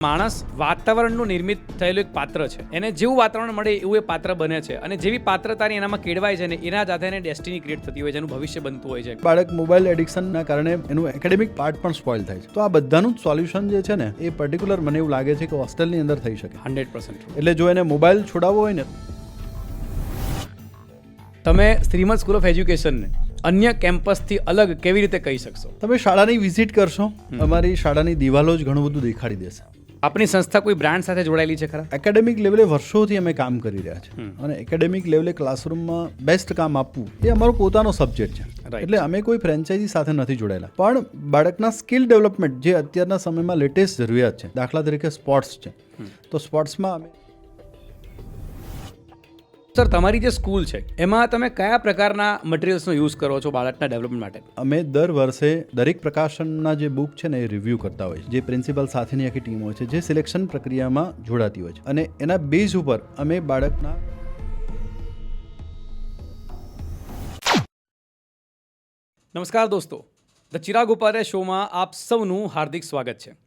માણસ વાતાવરણનું નિર્મિત થયેલું એક પાત્ર છે. એને જેવું વાતાવરણ મળે એવું એ પાત્ર બને છે અને જેવી પાત્રતાની એનામાં કેળવાય છે ને એના સાથે એને ડેસ્ટિની ક્રિએટ થતી હોય છે, એનું ભવિષ્ય બનતું હોય છે. બાળક મોબાઈલ એડિક્શનના કારણે એનું એકેડેમિક પાર્ટ પણ સ્પોઇલ થાય છે. તો આ બધાનું જ સોલ્યુશન જે છે ને એ પર્ટિક્યુલર મને એવું લાગે છે કે હોસ્ટેલની અંદર થઈ શકે 100%. એટલે જો એને મોબાઈલ છોડાવવો હોય ને, તમે શ્રીમદ સ્કૂલ ઓફ એજ્યુકેશનને અન્ય કેમ્પસથી અલગ કેવી રીતે કહી શકશો? તમે શાળાની વિઝિટ કરશો, અમારી શાળાની દિવાલો જ ઘણું બધું દેખાડી દેશે. આપની સંસ્થા કોઈ બ્રાન્ડ સાથે જોડાયેલી છે ખરા? એકેડેમિક લેવલે વર્ષોથી અમે કામ કરી રહ્યા છીએ અને એકેડેમિક લેવલે ક્લાસરૂમમાં બેસ્ટ કામ આપવું એ અમારો પોતાનો સબ્જેક્ટ છે. એટલે અમે કોઈ ફ્રેન્ચાઇઝી સાથે નથી જોડાયેલા, પણ બાળકના સ્કિલ ડેવલપમેન્ટ જે અત્યારના સમયમાં લેટેસ્ટ જરૂરિયાત છે, દાખલા તરીકે સ્પોર્ટ્સ છે, તો સ્પોર્ટ્સમાં અમે સર, તમારી જે સ્કૂલ છે એમાં તમે કયા પ્રકારના મટીરિયલ્સનો યુઝ કરો છો બાળકના ડેવલપમેન્ટ માટે? અમે દર વર્ષે દરેક પ્રકાશનના જે બુક છે ને એ રિવ્યૂ કરતા હોય છે. જે પ્રિન્સિપલ સાથેની આખી ટીમ હોય છે, જે સિલેક્શન પ્રક્રિયામાં જોડાતી હોય છે, અને એના બેઝ ઉપર અમે બાળકના નમસ્કાર દોસ્તો, ધ ચિરાગ ઉપાધ્યાય શોમાં આપ સૌનું હાર્દિક સ્વાગત છે.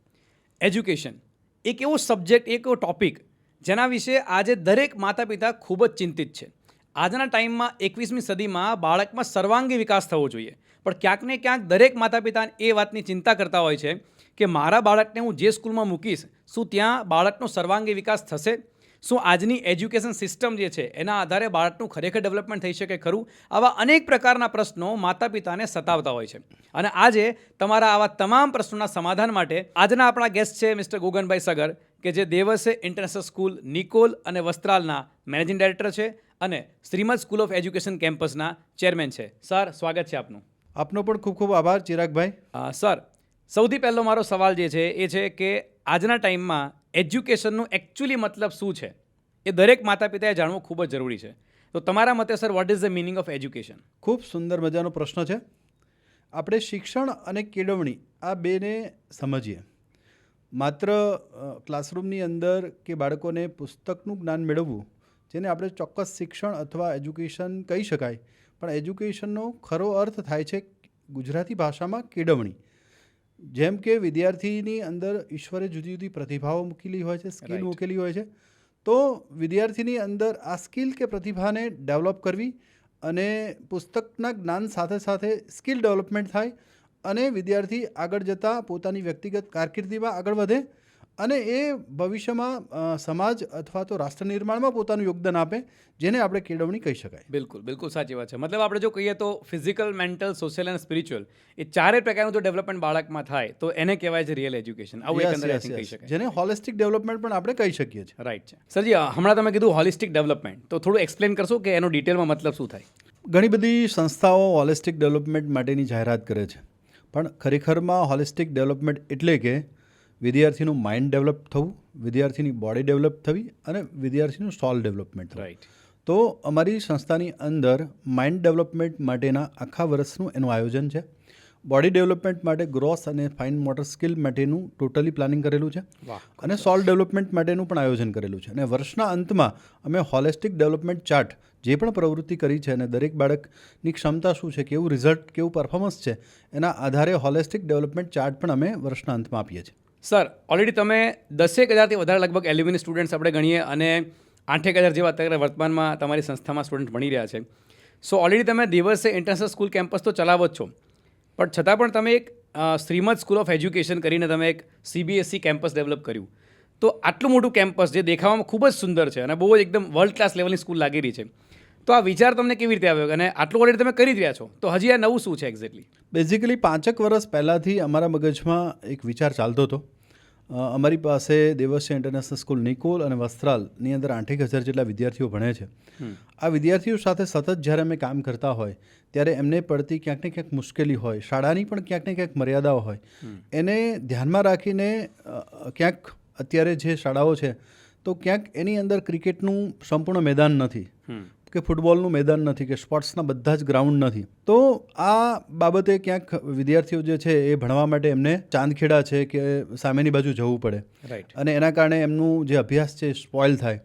એજ્યુકેશન એક એવો સબ્જેક્ટ, એક એવો ટોપિક જેના વિશે આજે દરેક માતા પિતા ખૂબ જ ચિંતિત છે. આજના ટાઈમમાં 21મી સદીમાં બાળકમાં સર્વાંગી વિકાસ થવો જોઈએ, પણ ક્યાંક ને ક્યાંક દરેક માતા પિતા એ વાતની ચિંતા કરતા હોય છે કે મારા બાળકને હું જે સ્કૂલમાં મૂકીશ, શું ત્યાં બાળકનો સર્વાંગી વિકાસ થશે? શું આજની એજ્યુકેશન સિસ્ટમ જે છે એના આધારે બાળકનું ખરેખર ડેવલપમેન્ટ થઈ શકે ખરું? આવા અનેક પ્રકારના પ્રશ્નો માતા પિતાને સતાવતા હોય છે. અને આજે તમારા આવા તમામ પ્રશ્નોના સમાધાન માટે આજના આપણા ગેસ્ટ છે મિસ્ટર ગોગનભાઈ સગર, કે જે દેવસે ઇન્ટરનેશનલ સ્કૂલ નિકોલ અને વસ્ત્રાલના મેનેજિંગ ડાયરેક્ટર છે અને શ્રીમદ સ્કૂલ ઓફ એજ્યુકેશન કેમ્પસના ચેરમેન છે. સર, સ્વાગત છે આપનું. આપનો પણ ખૂબ ખૂબ આભાર ચિરાગભાઈ. સર, સૌથી પહેલો મારો સવાલ જે છે એ છે કે આજના ટાઈમમાં એજ્યુકેશનનું એકચ્યુઅલી મતલબ શું છે એ દરેક માતા પિતાએ જાણવું ખૂબ જ જરૂરી છે. તો તમારા મતે sir, what is the meaning of education? ખૂબ સુંદર મજાનો પ્રશ્ન છે. આપણે શિક્ષણ અને કેળવણી આ બેને સમજીએ. માત્ર ક્લાસરૂમની અંદર કે બાળકોને પુસ્તકનું જ્ઞાન મેળવવું, જેને આપણે ચોક્કસ શિક્ષણ અથવા એજ્યુકેશન કહી શકાય, પણ એજ્યુકેશનનો ખરો અર્થ થાય છે ગુજરાતી ભાષામાં કેળવણી. જેમ કે વિદ્યાર્થીની અંદર ઈશ્વરે જુદી જુદી પ્રતિભાઓ મૂકેલી હોય છે, સ્કિલ મૂકેલી હોય છે, તો વિદ્યાર્થીની અંદર આ સ્કિલ કે પ્રતિભાને ડેવલપ કરવી અને પુસ્તકના જ્ઞાન સાથે સાથે સ્કિલ ડેવલપમેન્ટ થાય અને વિદ્યાર્થી આગળ જતાં પોતાની વ્યક્તિગત કારકિર્દીમાં આગળ વધે અને એ ભવિષ્યમાં સમાજ અથવા તો રાષ્ટ્ર નિર્માણમાં પોતાનું યોગદાન આપે, જેને આપણે કેળવણી કહી શકાય. બિલકુલ બિલકુલ સાચી વાત છે. મતલબ આપણે જો કહીએ તો ફિઝિકલ, મેન્ટલ, સોશિયલ અને સ્પિરિચ્યુઅલ એ ચારેય પ્રકારનું જો ડેવલપમેન્ટ બાળકમાં થાય તો એને કહેવાય છે રિયલ એજ્યુકેશન. આવું એકંદરે કહી શકાય, જેને હોલિસ્ટિક ડેવલપમેન્ટ પણ આપણે કહી શકીએ છીએ. રાઈટ છે. સરજી, હમણાં તમે કીધું હોલિસ્ટિક ડેવલપમેન્ટ, તો થોડું એક્સપ્લેન કરશો કે એનો ડિટેલમાં મતલબ શું થાય? ઘણી બધી સંસ્થાઓ હોલિસ્ટિક ડેવલપમેન્ટ માટેની જાહેરાત કરે છે, પણ ખરેખરમાં હોલિસ્ટિક ડેવલપમેન્ટ એટલે કે વિદ્યાર્થીનું માઇન્ડ ડેવલપ થવું, વિદ્યાર્થીની બોડી ડેવલપ થવી અને વિદ્યાર્થીનું સોલ ડેવલપમેન્ટ થવું. રાઈટ. તો અમારી સંસ્થાની અંદર માઇન્ડ ડેવલપમેન્ટ માટેના આખા વર્ષનું એનું આયોજન છે. બોડી ડેવલપમેન્ટ માટે ગ્રોસ અને ફાઇન મોટર સ્કિલ માટેનું ટોટલી પ્લાનિંગ કરેલું છે અને સોલ ડેવલપમેન્ટ માટેનું પણ આયોજન કરેલું છે. અને વર્ષના અંતમાં અમે હોલિસ્ટિક ડેવલપમેન્ટ ચાર્ટ જે પણ પ્રવૃત્તિ કરી છે અને દરેક બાળકની ક્ષમતા શું છે, કેવું રિઝલ્ટ, કેવું પરફોર્મન્સ છે, એના આધારે હોલિસ્ટિક ડેવલપમેન્ટ ચાર્ટ પણ અમે વર્ષના અંતમાં આપીએ છીએ. સર, ઓલરેડી તમે 10,000થી વધારે લગભગ એલ્યુમિની સ્ટુડન્ટ્સ આપણે ગણીએ અને 8,000 જેવા અત્યારે વર્તમાનમાં તમારી સંસ્થામાં સ્ટુડન્ટ ભણી રહ્યા છે. સો ઓલરેડી તમે દિવસે ઇન્ટરનેશનલ સ્કૂલ કેમ્પસ તો ચલાવો જ છો, પણ છતાં પણ તમે એક શ્રીમદ સ્કૂલ ઓફ એજ્યુકેશન કરીને તમે એક CBSE કેમ્પસ ડેવલપ કર્યું. તો આટલું મોટું કેમ્પસ જે દેખાવામાં ખૂબ જ સુંદર છે અને બહુ જ એકદમ વર્લ્ડ ક્લાસ લેવલની સ્કૂલ લાગી રહી છે, તો આ વિચાર તમને કેવી રીતે આવ્યો અને આટલું ઓલરેડી તમે કરી જ રહ્યા છો, તો હજી આ નવું શું છે એક્ઝેક્ટલી? બેઝિકલી 5 વર્ષ પહેલાંથી અમારા મગજમાં એક વિચાર ચાલતો હતો. અમારી પાસે દેવસે ઇન્ટરનેશનલ સ્કૂલ નિકોલ અને વસ્ત્રાલની અંદર 8,000 જેટલા વિદ્યાર્થીઓ ભણે છે. આ વિદ્યાર્થીઓ સાથે સતત જ્યારે અમે કામ કરતા હોય ત્યારે એમને પડતી ક્યાંક ને ક્યાંક મુશ્કેલી હોય, શાળાની પણ ક્યાંક ને ક્યાંક મર્યાદાઓ હોય, એને ધ્યાનમાં રાખીને ક્યાંક અત્યારે જે શાળાઓ છે તો ક્યાંક એની અંદર ક્રિકેટનું સંપૂર્ણ મેદાન નથી કે ફૂટબોલનું મેદાન નથી કે સ્પોર્ટ્સના બધા જ ગ્રાઉન્ડ નથી. તો આ બાબતે ક્યાંક વિદ્યાર્થીઓ જે છે એ ભણવા માટે એમને ચાંદખેડા છે કે સામેની બાજુ જવું પડે. રાઈટ. અને એના કારણે એમનું જે અભ્યાસ છે એ સ્પોઇલ થાય.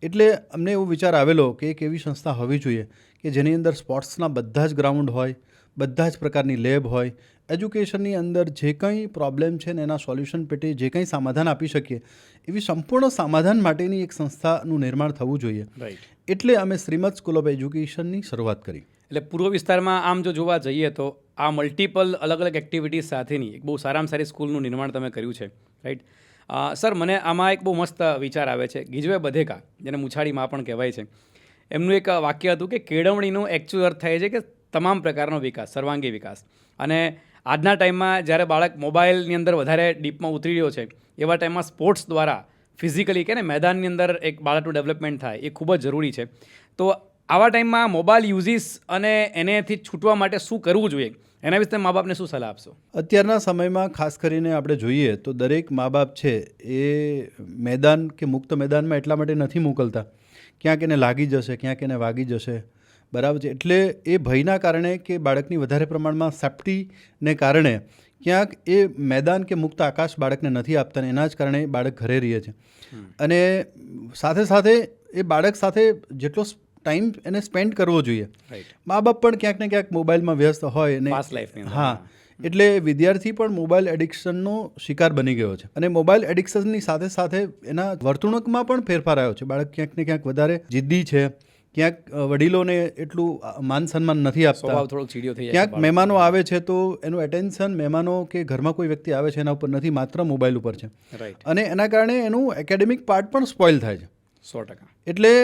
એટલે અમને એવો વિચાર આવેલો કે એક એવી સંસ્થા હોવી જોઈએ કે જેની અંદર સ્પોર્ટ્સના બધા જ ગ્રાઉન્ડ હોય, બધા જ પ્રકારની લેબ હોય, એજ્યુકેશનની અંદર જે કંઈ પ્રોબ્લેમ છે ને એના સોલ્યુશન પેટે જે કંઈ સમાધાન આપી શકીએ એવી સંપૂર્ણ સમાધાન માટેની એક સંસ્થાનું નિર્માણ થવું જોઈએ. રાઈટ. એટલે અમે શ્રીમદ સ્કૂલ ઓફ એજ્યુકેશનની શરૂઆત કરી. એટલે પૂર્વ વિસ્તારમાં આમ જો જોવા જઈએ તો આ મલ્ટિપલ અલગ અલગ એક્ટિવિટીઝ સાથેની એક બહુ સારામાં સારી સ્કૂલનું નિર્માણ તમે કર્યું છે. રાઈટ. સર, મને આમાં એક બહુ મસ્ત વિચાર આવે છે. ગીજુભાઈ બધેકા, જેને મુછાળીમાં પણ કહેવાય છે, એમનું એક વાક્ય હતું કે કેળવણીનો એકચ્યુઅલ અર્થ થાય છે કે તમામ પ્રકારનો વિકાસ, સર્વાંગી વિકાસ. અને આજના ટાઈમમાં જ્યારે બાળક મોબાઈલની અંદર વધારે ડીપમાં ઉતરી રહ્યો છે, એવા ટાઈમમાં સ્પોર્ટ્સ દ્વારા ફિઝિકલી કે ને મેદાનની અંદર એક બાળકનું ડેવલપમેન્ટ થાય એ ખૂબ જ જરૂરી છે. તો આવા ટાઈમમાં મોબાઈલ યુઝિસ અને એનેથી છૂટવા માટે શું કરવું જોઈએ, એના વિશે મા બાપને શું સલાહ આપશો? અત્યારના સમયમાં ખાસ કરીને આપણે જોઈએ તો દરેક મા બાપ છે એ મેદાન કે મુક્ત મેદાનમાં એટલા માટે નથી મોકલતા, ક્યાંક એને લાગી જશે, ક્યાંક એને વાગી જશે, બરાબર છે. એટલે એ ભયના કારણે કે બાળકની વધારે પ્રમાણમાં સેફ્ટીને કારણે ક્યાંક એ મેદાન કે મુક્ત આકાશ બાળકને નથી આપતા ને એના જ કારણે બાળક ઘરે રહે છે. અને સાથે સાથે એ બાળક સાથે જેટલો ટાઈમ એને સ્પેન્ડ કરવો જોઈએ, મા બાપ પણ ક્યાંક ને ક્યાંક મોબાઈલમાં વ્યસ્ત હોય ને. ફાસ્ટ લાઈફની અંદર. હા, એટલે વિદ્યાર્થી પણ મોબાઈલ એડિક્શનનો શિકાર બની ગયો છે. અને મોબાઈલ એડિક્શનની સાથે સાથે એના વર્તણૂકમાં પણ ફેરફાર આવ્યો છે. બાળક ક્યાંક ને ક્યાંક વધારે જિદ્દી છે, ક્યાંક વડીલોને એટલું માન સન્માન નથી આપતા, સ્વભાવ થોડોક ચીડિયો થઈ જાય. ક્યાંક મહેમાનો આવે છે તો એનું એટેન્શન મહેમાનો કે ઘરમાં કોઈ વ્યક્તિ આવે છે એના ઉપર નથી, માત્ર મોબાઈલ ઉપર છે. રાઈટ. અને એના કારણે એનું એકેડેમિક પાર્ટ પણ સ્પોઇલ થાય છે. 100%. એટલે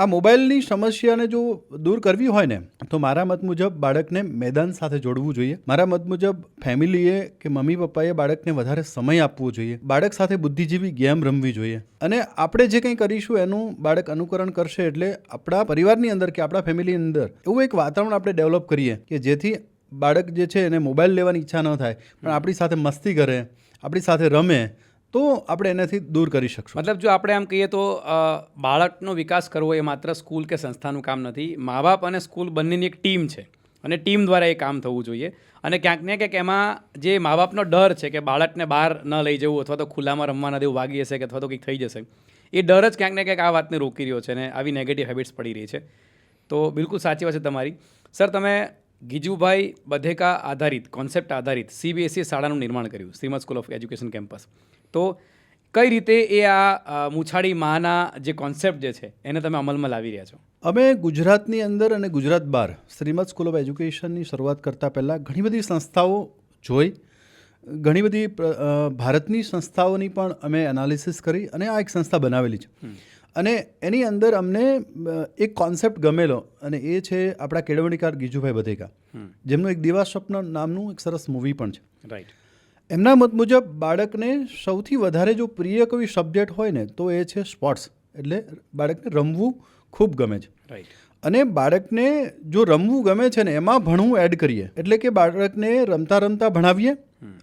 આ મોબાઈલની સમસ્યાને જો દૂર કરવી હોય ને તો મારા મત મુજબ બાળકને મેદાન સાથે જોડવું જોઈએ. મારા મત મુજબ ફેમિલીએ કે મમ્મી પપ્પાએ બાળકને વધારે સમય આપવો જોઈએ. બાળક સાથે બુદ્ધિજીવી ગેમ રમવી જોઈએ. અને આપણે જે કંઈ કરીશું એનું બાળક અનુકરણ કરશે. એટલે આપણા પરિવારની અંદર કે આપણા ફેમિલીની અંદર એવું એક વાતાવરણ આપણે ડેવલપ કરીએ કે જેથી બાળક જે છે એને મોબાઈલ લેવાની ઈચ્છા ન થાય, પણ આપણી સાથે મસ્તી કરે, આપણી સાથે રમે, તો આપણે એનાથી દૂર કરી શકશું. મતલબ જો આપણે આમ કહીએ તો બાળકનો વિકાસ કરવો એ માત્ર સ્કૂલ કે સંસ્થાનું કામ નથી. મા બાપ અને સ્કૂલ બંનેની એક ટીમ છે અને ટીમ દ્વારા એ કામ થવું જોઈએ. અને ક્યાંક ને ક્યાંક એમાં જે મા બાપનો ડર છે કે બાળકને બહાર ન લઈ જવું અથવા તો ખુલ્લામાં રમવા ન દેવું, વાગી જશે કે અથવા તો કંઈક થઈ જશે, એ ડર જ ક્યાંક ને ક્યાંક આ વાતને રોકી રહ્યો છે અને આવી નેગેટિવ હેબિટ્સ પડી રહી છે. તો બિલકુલ સાચી વાત છે તમારી. સર, તમે ગીજુભાઈ બધેકા આધારિત, કોન્સેપ્ટ આધારિત CBSE શાળાનું નિર્માણ કર્યું, Shrimad school of education campus. તો કઈ રીતે એ આ મુછાળી માના જે કોન્સેપ્ટ જે છે એને તમે અમલમાં લાવી રહ્યા છો? અમે ગુજરાતની અંદર અને ગુજરાત બહાર શ્રીમદ સ્કૂલ ઓફ એજ્યુકેશનની શરૂઆત કરતાં પહેલાં ઘણી બધી સંસ્થાઓ જોઈ, ઘણી બધી ભારતની સંસ્થાઓની પણ અમે એનાલિસિસ કરી અને આ એક સંસ્થા બનાવેલી છે. અને એની અંદર અમને એક કોન્સેપ્ટ ગમેલો અને એ છે આપણા કેળવણીકાર ગીજુભાઈ બધેકા, જેમનું એક દિવા સ્વપ્ન નામનું એક સરસ મૂવી પણ છે. રાઈટ. એમના મત મુજબ બાળકને સૌથી વધારે જો પ્રિય કોઈ સબ્જેક્ટ હોય ને તો એ છે સ્પોર્ટ્સ. એટલે બાળકને રમવું ખૂબ ગમે છે. રાઈટ. અને બાળકને જો રમવું ગમે છે ને એમાં ભણવું એડ કરીએ, એટલે કે બાળકને રમતા રમતા ભણાવીએ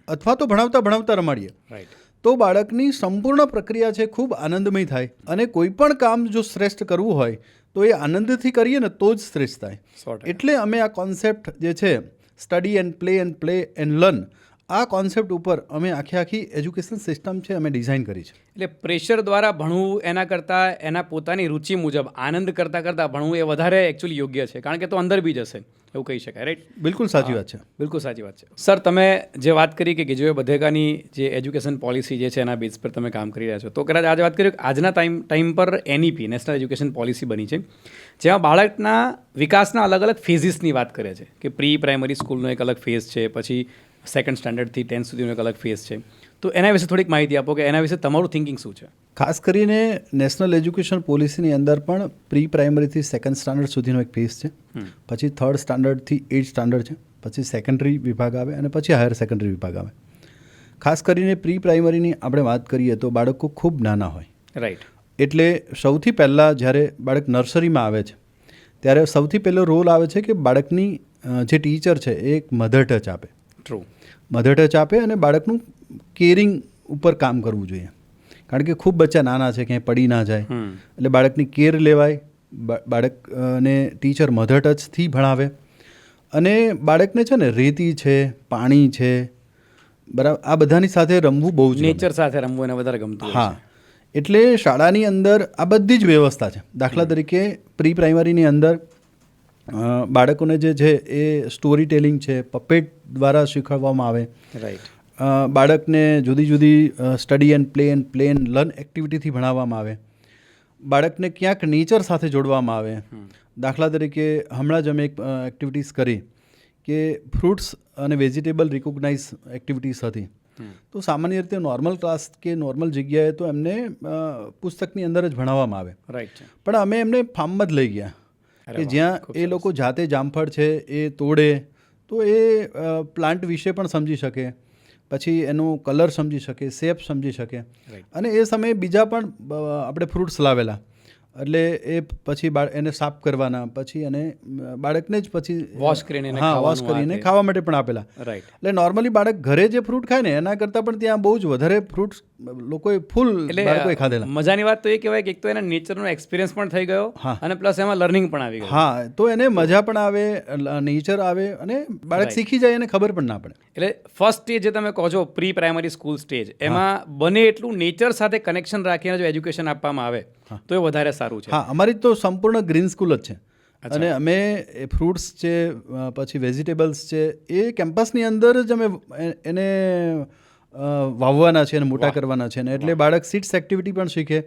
અથવા તો ભણાવતા ભણાવતા રમાડીએ, રાઈટ, તો બાળકની સંપૂર્ણ પ્રક્રિયા છે ખૂબ આનંદમય થાય. અને કોઈ પણ કામ જો શ્રેષ્ઠ કરવું હોય તો એ આનંદથી કરીએ ને તો જ શ્રેષ્ઠ થાય. 100%. એટલે અમે આ કોન્સેપ્ટ જે છે study and play and learn, આ કોન્સેપ્ટ ઉપર અમે આખી એજ્યુકેશન સિસ્ટમ છે અમે ડિઝાઇન કરી છે. એટલે પ્રેશર દ્વારા ભણવું એના કરતાં એના પોતાની રુચિ મુજબ આનંદ કરતાં ભણવું એ વધારે એકચ્યુઅલી યોગ્ય છે, કારણ કે તો અંદર બી જશે એવું કહી શકાય. રાઈટ. બિલકુલ સાચી વાત છે. બિલકુલ સાચી વાત છે. સર, તમે જે વાત કરી કે ગીજુભાઈ બધેકાની જે એજ્યુકેશન પોલિસી જે છે એના બેઝ પર તમે કામ કરી રહ્યા છો, તો કદાચ આજે વાત કરીએ કે આજના ટાઈમ પર NEP નેશનલ એજ્યુકેશન પોલિસી બની છે, જેમાં બાળકના વિકાસના અલગ અલગ ફેઝિસની વાત કરે છે કે પ્રી પ્રાઇમરી સ્કૂલનો એક અલગ ફેઝ છે, પછી સેકન્ડ સ્ટાન્ડર્ડથી 10th સુધીનો એક અલગ ફેઝ છે. તો એના વિશે થોડીક માહિતી આપો કે એના વિશે તમારું થિંકિંગ શું છે? ખાસ કરીને નેશનલ એજ્યુકેશન પોલિસીની અંદર પણ પ્રી પ્રાઇમરીથી સેકન્ડ સ્ટાન્ડર્ડ સુધીનો એક ફેઝ છે, પછી 3rd સ્ટાન્ડર્ડથી 8th સ્ટાન્ડર્ડ છે, પછી સેકન્ડરી વિભાગ આવે અને પછી હાયર સેકન્ડરી વિભાગ આવે. ખાસ કરીને પ્રી પ્રાઇમરીની આપણે વાત કરીએ તો બાળકો ખૂબ નાના હોય. રાઈટ. એટલે સૌથી પહેલાં જ્યારે બાળક નર્સરીમાં આવે છે ત્યારે સૌથી પહેલો રોલ આવે છે કે બાળકની જે ટીચર છે એ એક મધર ટચ આપે. ટ્રુ. મધર ટચ આપે અને બાળકનું કેરિંગ ઉપર કામ કરવું જોઈએ, કારણ કે ખૂબ બચ્ચા નાના છે, ક્યાંય પડી ના જાય. એટલે બાળકની કેર લેવાય, બાળકને ટીચર મધર ટચથી ભણાવે. અને બાળકને છે ને રેતી છે, પાણી છે, બરાબર, આ બધાની સાથે રમવું બહુ જ નેચર સાથે રમવું એને વધારે ગમતું. હા, એટલે શાળાની અંદર આ બધી જ વ્યવસ્થા છે. દાખલા તરીકે પ્રી પ્રાઇમરીની અંદર બાળકોને જે છે એ સ્ટોરી ટેલિંગ છે, પપેટ દ્વારા શીખવવામાં આવે. રાઈટ. બાળકને જુદી જુદી study and play and learn એક્ટિવિટીથી ભણાવવામાં આવે. બાળકને ક્યાંક નેચર સાથે જોડવામાં આવે. દાખલા તરીકે હમણાં જ અમે એક એક્ટિવિટીઝ કરી કે ફ્રૂટ્સ અને વેજીટેબલ રિકોગ્નાઇઝ એક્ટિવિટીઝ હતી. તો સામાન્ય રીતે નોર્મલ ક્લાસ કે નોર્મલ જગ્યાએ તો એમને પુસ્તકની અંદર જ ભણાવવામાં આવે. રાઈટ. પણ અમે એમને ફાર્મમાં જ લઈ ગયા કે જ્યાં એ લોકો જાતે જામફળ છે એ તોડે, તો એ પ્લાન્ટ વિશે પણ સમજી શકે, પછી એનો કલર સમજી શકે, શેપ સમજી શકે. અને એ સમયે બીજા પણ આપણે ફ્રૂટ્સ લાવેલા, એટલે એ પછી એને સાફ કરવાના, પછી એને બાળકને જ પછી વોશ કરીને વોશ કરીને ખાવા માટે પણ આપેલા. રાઈટ. એટલે નોર્મલી બાળક ઘરે જે ફ્રૂટ ખાય ને એના કરતાં પણ ત્યાં બહુ જ વધારે ફ્રૂટ્સ લોકોએ ફૂલ બાળકોએ ખાધેલા. મજાની વાત તો એ કહેવાય કે એક તો એના નેચરનો એક્સપિરિયન્સ પણ થઈ ગયો અને પ્લસ એમાં લર્નિંગ પણ આવી ગયું. હા, તો એને મજા પણ આવે, નેચર આવે અને બાળક શીખી જાય એને ખબર પણ ના પડે. એટલે ફર્સ્ટ સ્ટેજ જે તમે કહો છો પ્રી પ્રાઇમરી સ્કૂલ સ્ટેજ, એમાં બને એટલું નેચર સાથે કનેક્શન રાખીને જો એજ્યુકેશન આપવામાં આવે તો એ વધારે સારું છે. હા, અમારી તો સંપૂર્ણ ગ્રીન સ્કૂલ જ છે. અને અમે ફ્રૂટ્સ છે, પછી વેજીટેબલ્સ છે, એ કેમ્પસની અંદર જ અમે એને વાવવાના છે અને મોટા કરવાના છે ને, એટલે બાળક સીડ્સ એક્ટિવિટી પણ શીખે,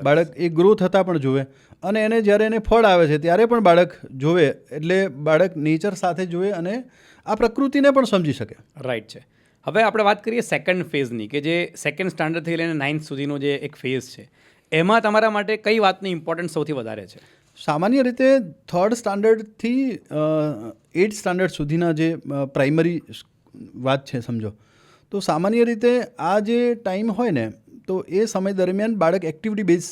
બાળક એ ગ્રો થતાં પણ જોવે, અને એને જ્યારે એને ફળ આવે છે ત્યારે પણ બાળક જોવે, એટલે બાળક નેચર સાથે જોવે અને આ પ્રકૃતિને પણ સમજી શકે. રાઈટ છે. હવે આપણે વાત કરીએ સેકન્ડ ફેઝની, કે જે સેકન્ડ સ્ટાન્ડર્ડથી લઈને 9th સુધીનો જે એક ફેઝ છે, એમાં તમારા માટે કઈ વાતની ઇમ્પોર્ટન્સ સૌથી વધારે છે? સામાન્ય રીતે 3rd સ્ટાન્ડર્ડથી 8th સ્ટાન્ડર્ડ સુધીના જે પ્રાઇમરી વાત છે સમજો, તો સામાન્ય રીતે આ જે ટાઈમ હોય ને, તો એ સમય દરમિયાન બાળક એક્ટિવિટી બેઝ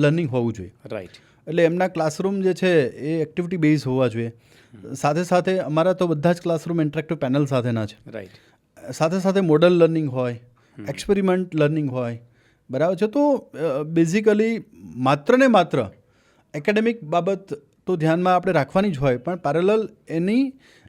લર્નિંગ હોવું જોઈએ. રાઈટ. એટલે એમના ક્લાસરૂમ જે છે એ એક્ટિવિટી બેઝ હોવા જોઈએ. સાથે સાથે અમારા તો બધા જ ક્લાસરૂમ ઇન્ટરેક્ટિવ પેનલ સાથેના છે. રાઈટ. સાથે સાથે મોડલ લર્નિંગ હોય, એક્સપેરિમેન્ટ લર્નિંગ હોય, બરાબર છે. તો બેઝિકલી માત્ર ને માત્ર એકેડેમિક બાબત તો ધ્યાનમાં આપણે રાખવાની જ હોય, પણ પેરેલલ એની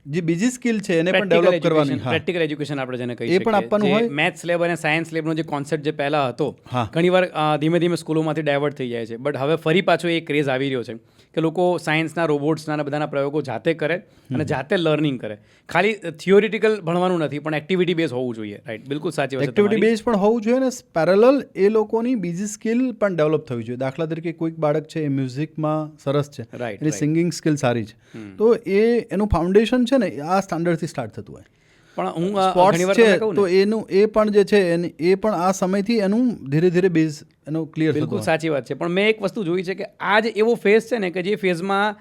જે બીજી સ્કિલ છે એને પણ ડેવલપ કરવાની. પ્રેક્ટિકલ એજ્યુકેશન આપણે જેને કહીએ એ પણ આપવાનું હોય. મેથ્સ લેબ અને સાયન્સ લેબનો જે કોન્સેપ્ટ જે પહેલા હતો, ઘણીવાર ધીમે ધીમે સ્કૂલોમાંથી ડાયવર્ટ થઈ જાય છે, બટ હવે ફરી પાછો એ ક્રેઝ આવી રહ્યો છે કે લોકો સાયન્સના, રોબોટ્સના અને બધાના પ્રયોગો જાતે કરે અને જાતે લર્નિંગ કરે. ખાલી થિયોરિટિકલ ભણવાનું નથી, પણ એક્ટિવિટી બેઝ હોવું જોઈએ. રાઈટ, બિલકુલ સાચી વાત છે. એક્ટિવિટી બેઝ પણ હોવું જોઈએ, અને પેરેલલ એ લોકોની બીજી સ્કિલ પણ ડેવલપ થવી જોઈએ. દાખલા તરીકે કોઈક બાળક છે એ મ્યુઝિકમાં સરસ છે, એની સિંગિંગ સ્કિલ સારી છે, તો એ એનું ફાઉન્ડેશન છે ને આ સ્ટાન્ડર્ડથી સ્ટાર્ટ થતું હોય. પણ હું સ્પોર્ટ્સ છે તો એનું એ પણ જે છે એ પણ આ સમયથી એનું ધીરે ધીરે બેઝ એનો ક્લિયર. બિલકુલ સાચી વાત છે. પણ મેં એક વસ્તુ જોઈ છે કે આ જ એવો ફેઝ છે ને કે જે ફેઝમાં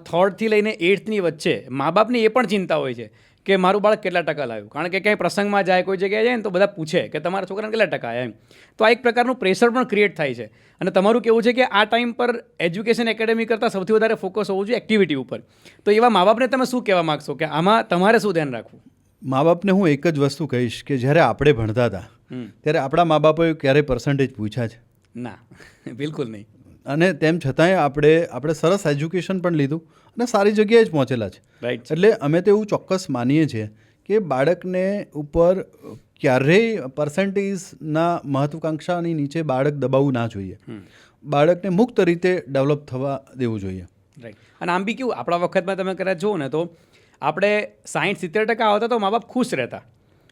3rd લઈને 8thની વચ્ચે મા બાપની એ પણ ચિંતા હોય છે કે મારું બાળક કેટલા ટકા લાવ્યું. કારણ કે ક્યાંય પ્રસંગમાં જાય, કોઈ જગ્યાએ જાય ને તો બધા પૂછે કે તમારા છોકરાને કેટલા ટકા આવ્યા એમ. તો આ એક પ્રકારનું પ્રેશર પણ ક્રિએટ થાય છે. અને તમારું કેવું છે કે આ ટાઈમ પર એજ્યુકેશન એકેડેમી કરતાં સૌથી વધારે ફોકસ હોવું જોઈએ એક્ટિવિટી ઉપર. તો એવા મા બાપને તમે શું કહેવા માગશો કે આમાં તમારે શું ધ્યાન રાખવું? મા બાપને હું એક જ વસ્તુ કહીશ કે જ્યારે આપણે ભણતા હતા ત્યારે આપણા મા બાપોએ ક્યારેય પર્સન્ટેજ પૂછ્યા છે? ના, બિલકુલ નહીં. અને તેમ છતાંય આપણે સરસ એજ્યુકેશન પણ લીધું અને સારી જગ્યાએ જ પહોંચેલા છે. રાઈટ. એટલે અમે તો એવું ચોક્કસ માનીએ છીએ કે બાળકને ઉપર ક્યારેય પર્સન્ટેજના મહત્વાકાંક્ષાની નીચે બાળક દબાવવું ના જોઈએ. બાળકને મુક્ત રીતે ડેવલપ થવા દેવું જોઈએ. રાઈટ. અને આમ બી કેવું, આપણા વખતમાં તમે કદાચ જુઓ ને તો આપણે 60-70% આવતા તો મા બાપ ખુશ રહેતા.